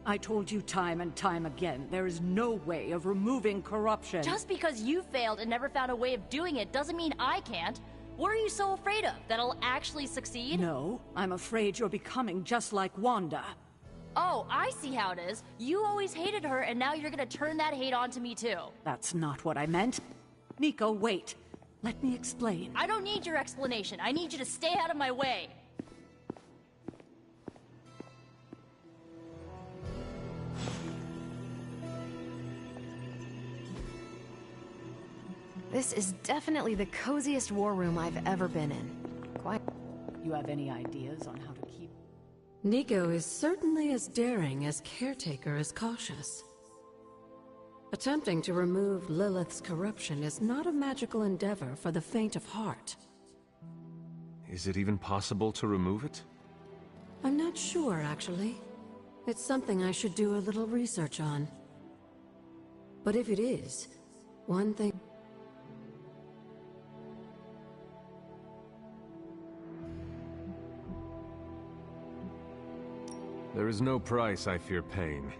I told you time and time again, there is no way of removing corruption. Just because you failed and never found a way of doing it doesn't mean I can't. What are you so afraid of? That I'll actually succeed? No, I'm afraid you're becoming just like Wanda. Oh, I see how it is. You always hated her, and now you're gonna turn that hate onto me too. That's not what I meant. Nico, wait. Let me explain. I don't need your explanation. I need you to stay out of my way. This is definitely the coziest war room I've ever been in. Quite. You have any ideas on how to keep... Nico is certainly as daring as Caretaker is cautious. Attempting to remove Lilith's corruption is not a magical endeavor for the faint of heart. Is it even possible to remove it? I'm not sure, actually. It's something I should do a little research on. But if it is, one thing... There is no price I fear paying.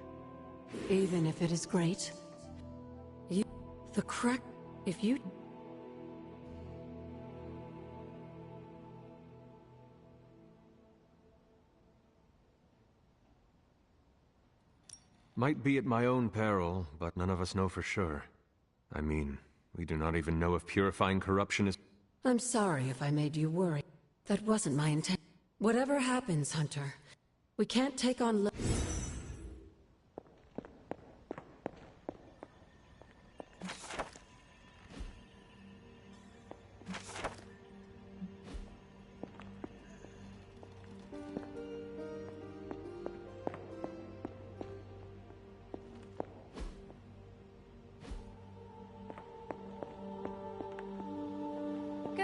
Even if it is great. The crack... If you... Might be at my own peril, but none of us know for sure. I mean, we do not even know if purifying corruption is... I'm sorry if I made you worry. That wasn't my intent. Whatever happens, Hunter, we can't take on...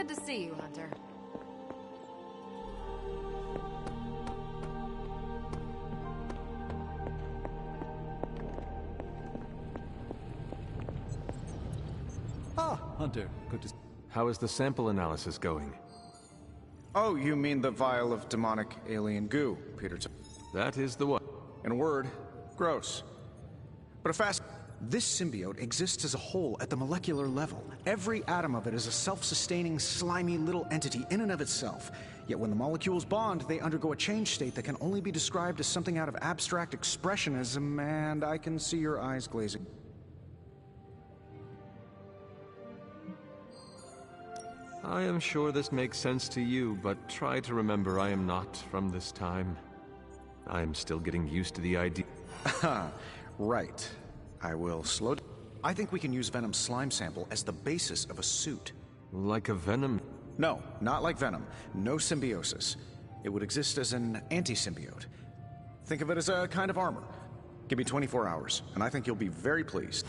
Good to see you, Hunter. Ah, Hunter. Good to... How is the sample analysis going? Oh, you mean the vial of demonic alien goo, Peter. That is the one. In a word, gross. But a fast... This symbiote exists as a whole at the molecular level. Every atom of it is a self-sustaining, slimy little entity in and of itself. Yet when the molecules bond, they undergo a change state that can only be described as something out of abstract expressionism, and I can see your eyes glazing. I am sure this makes sense to you, but try to remember I am not from this time. I am still getting used to the idea. Right. I will slow down. I think we can use Venom's slime sample as the basis of a suit. Like a Venom? No, not like Venom. No symbiosis. It would exist as an anti-symbiote. Think of it as a kind of armor. Give me 24 hours, and I think you'll be very pleased.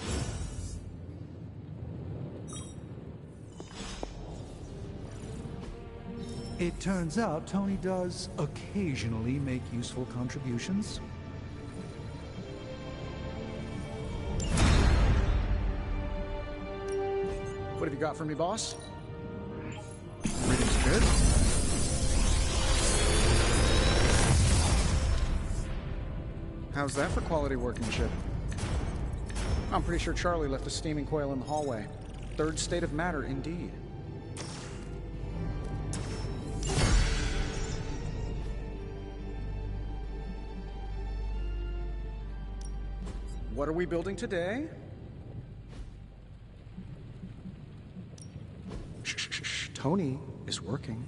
It turns out Tony does occasionally make useful contributions. What have you got for me, boss? Reading's good. How's that for quality workmanship? I'm pretty sure Charlie left a steaming coil in the hallway. Third state of matter, indeed. What are we building today? Shh. Tony is working.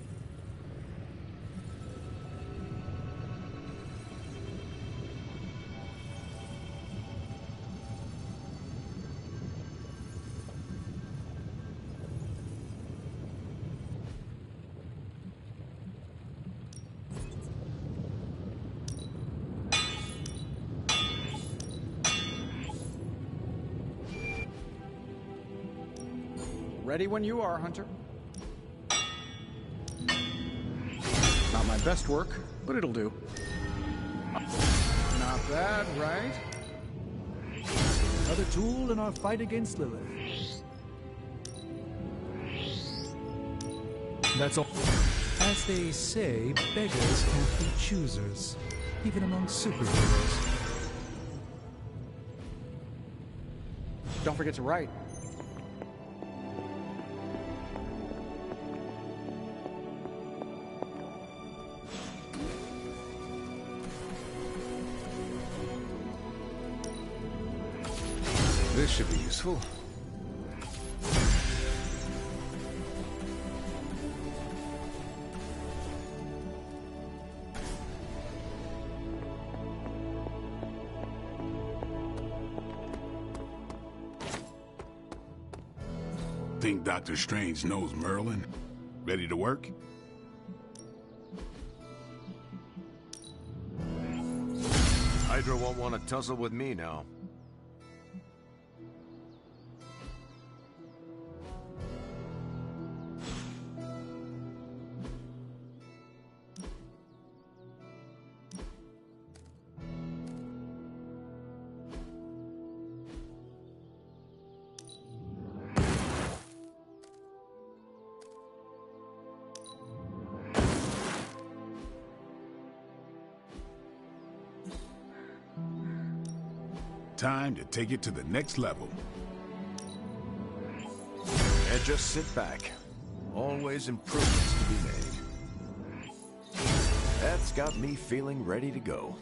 Ready when you are, Hunter. Not my best work, but it'll do. Not bad, right? Another tool in our fight against Lilith. That's all. As they say, beggars can't be choosers, even among superheroes. Don't forget to write. This should be useful. Think Dr. Strange knows Merlin? Ready to work? Hydra won't want to tussle with me now. Time to take it to the next level. And just sit back. Always improvements to be made. That's got me feeling ready to go.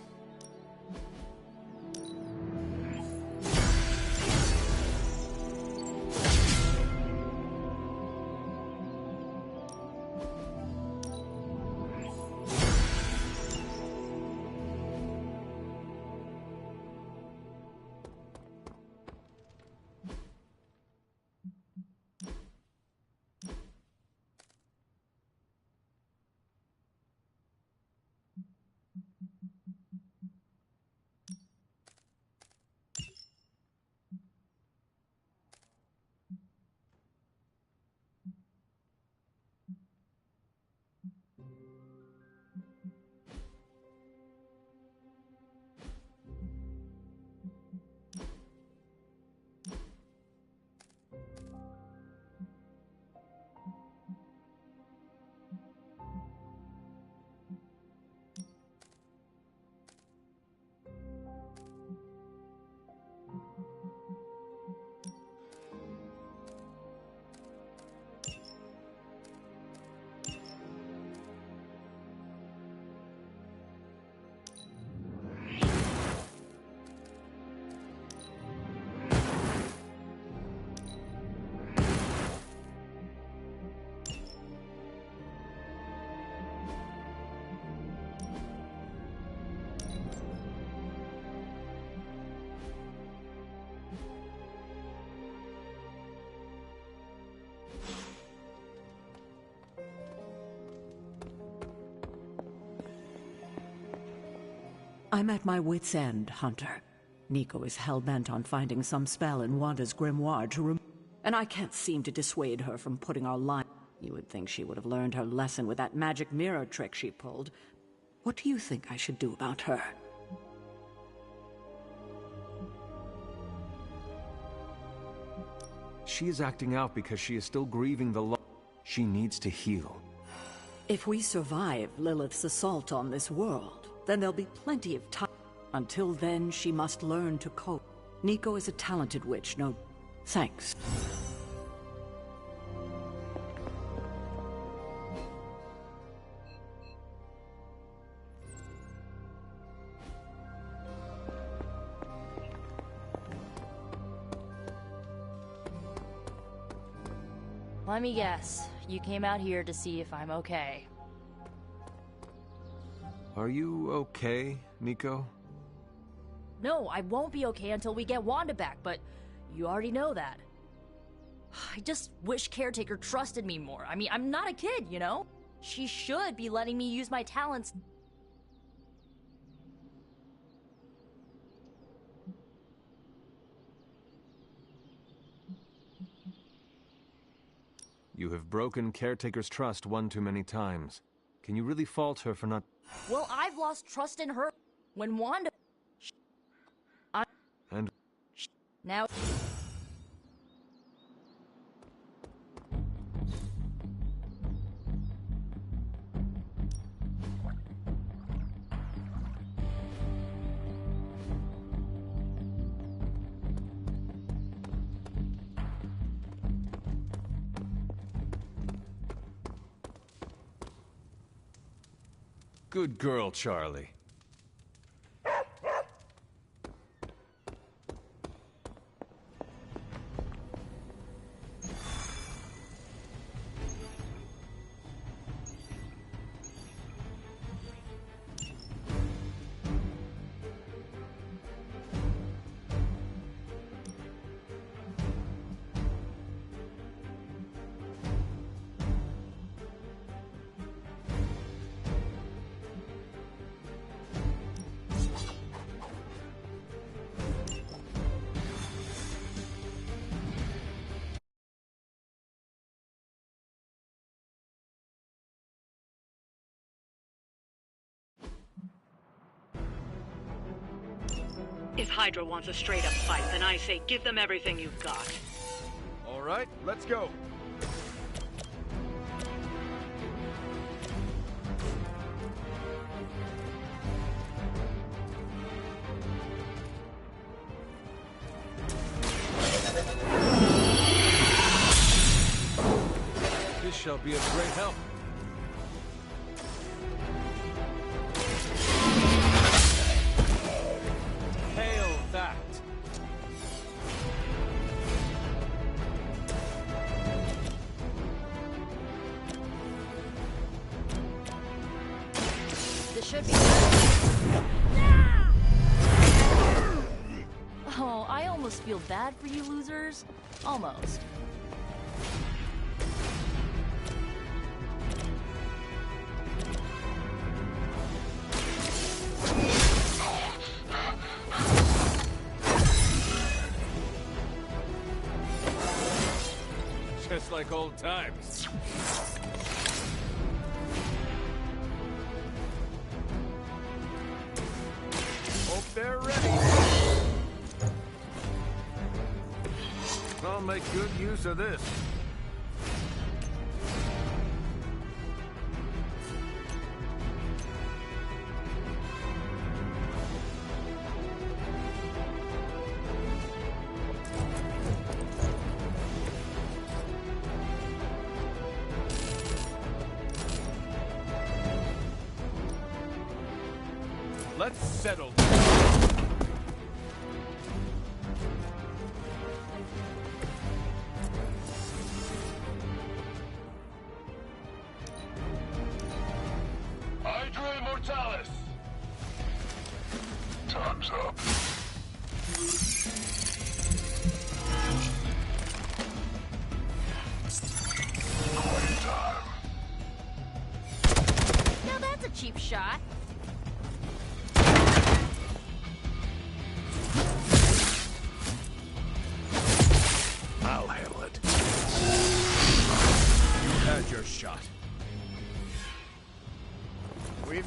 I'm at my wit's end, Hunter. Nico is hell-bent on finding some spell in Wanda's grimoire to and I can't seem to dissuade her from putting our line. You would think she would have learned her lesson with that magic mirror trick she pulled. What do you think I should do about her? She is acting out because she is still grieving the loss. She needs to heal. If we survive Lilith's assault on this world, then there'll be plenty of time. Until then, she must learn to cope. Nico is a talented witch, no... Thanks. Let me guess. You came out here to see if I'm okay. Are you okay, Nico? No, I won't be okay until we get Wanda back, but you already know that. I just wish Caretaker trusted me more. I mean, I'm not a kid, you know? She should be letting me use my talents. You have broken Caretaker's trust one too many times. Can you really fault her for not... Well, I've lost trust in her when Wanda... And... Now... Good girl, Charlie. If Hydra wants a straight-up fight, then I say give them everything you've got. All right, let's go. This shall be of great help. Hail that! This should be... Oh, I almost feel bad for you losers. Almost. Just like old times. Hope they're ready. I'll make good use of this. Let's settle. Hydra Immortalis! Time's up. Quiet time. Now that's a cheap shot.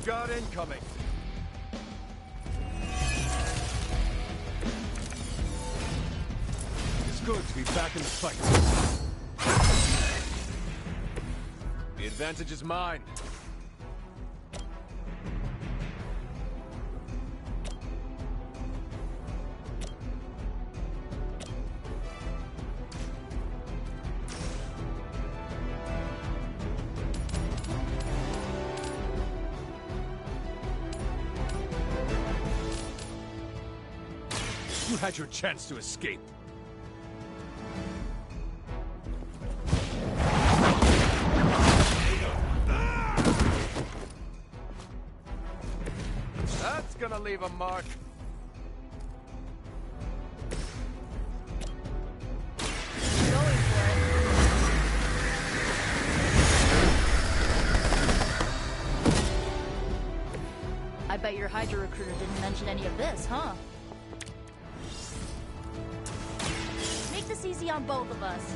We've got incoming. It's good to be back in the fight. The advantage is mine. You had your chance to escape. That's gonna leave a mark. I bet your Hydra recruiter didn't mention any of this, huh? Make this easy on both of us.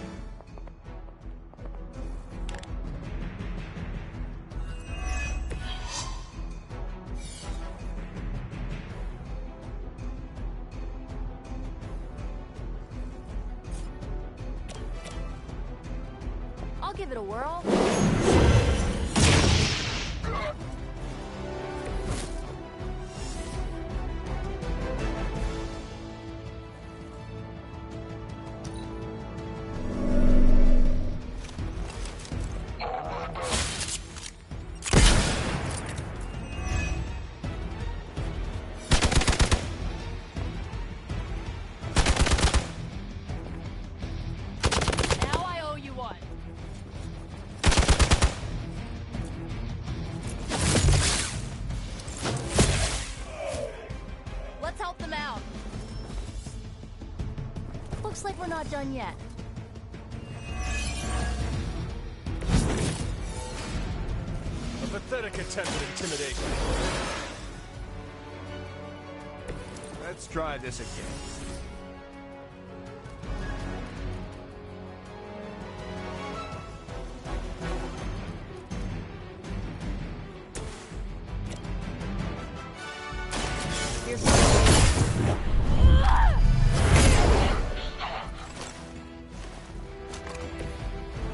I'll give it a whirl. Looks like we're not done yet. A pathetic attempt at intimidation. Let's try this again.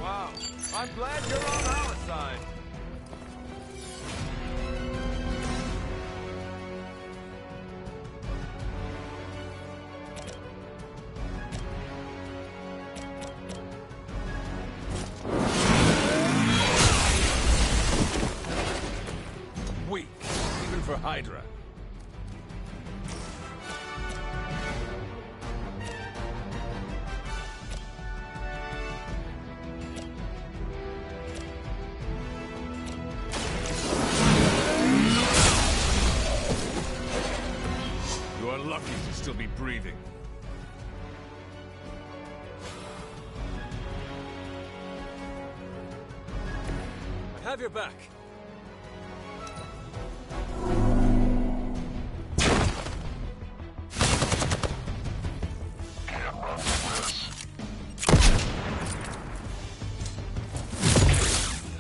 Wow, I'm glad you're on our side. Weak, even for Hydra. You are lucky to still be breathing. I have your back.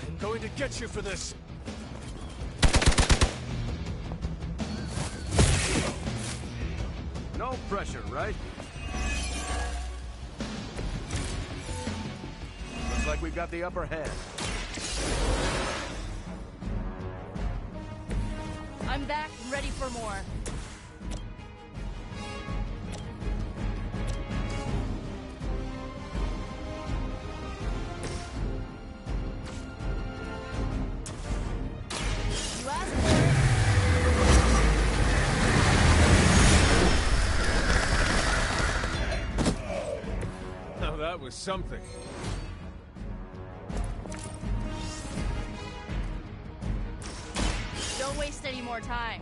I'm going to get you for this. No pressure, right? Looks like we've got the upper hand. I'm back and ready for more. You asked for it. Now that was something. Don't waste any more time.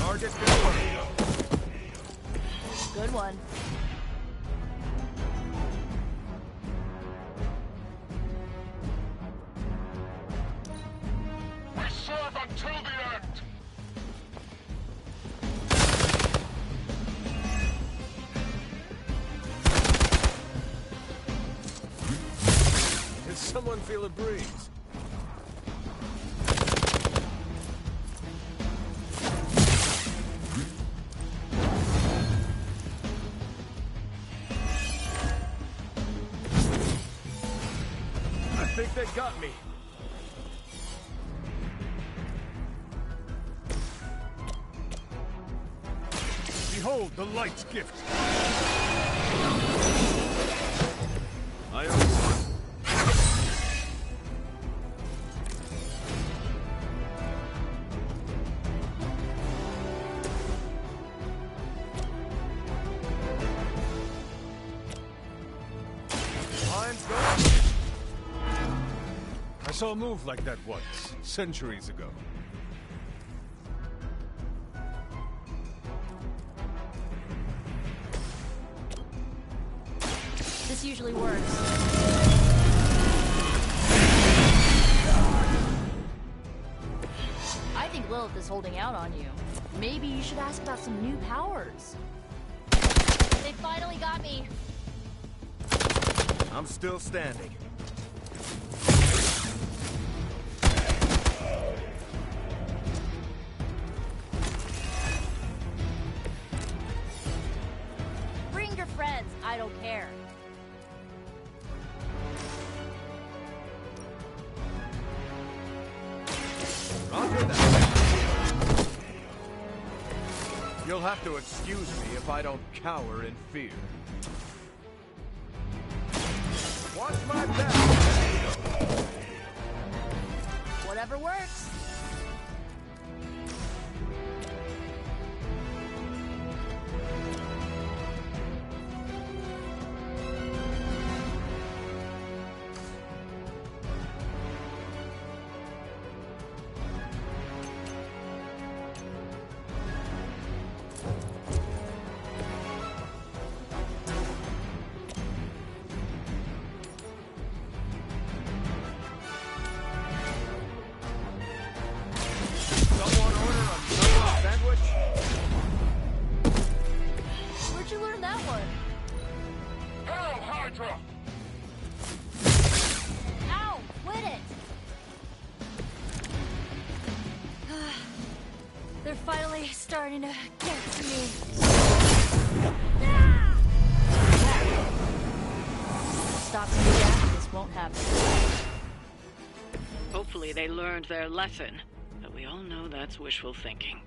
Target confirmed. Good one. We serve until the end! someone feel a breeze? I think they got me. Behold the light's gift. I own one. Line's going. I saw a move like that once, centuries ago. This usually works. I think Lilith is holding out on you. Maybe you should ask about some new powers. They finally got me. I'm still standing. Bring your friends. I don't care. Roger that. You'll have to excuse me if I don't cower in fear. Watch my back. Whatever works. Where'd you learn that one? Hail Hydra! Ow! Quit it! They're finally starting to get to me. Stopping me after this won't happen. Hopefully they learned their lesson, but we all know that's wishful thinking.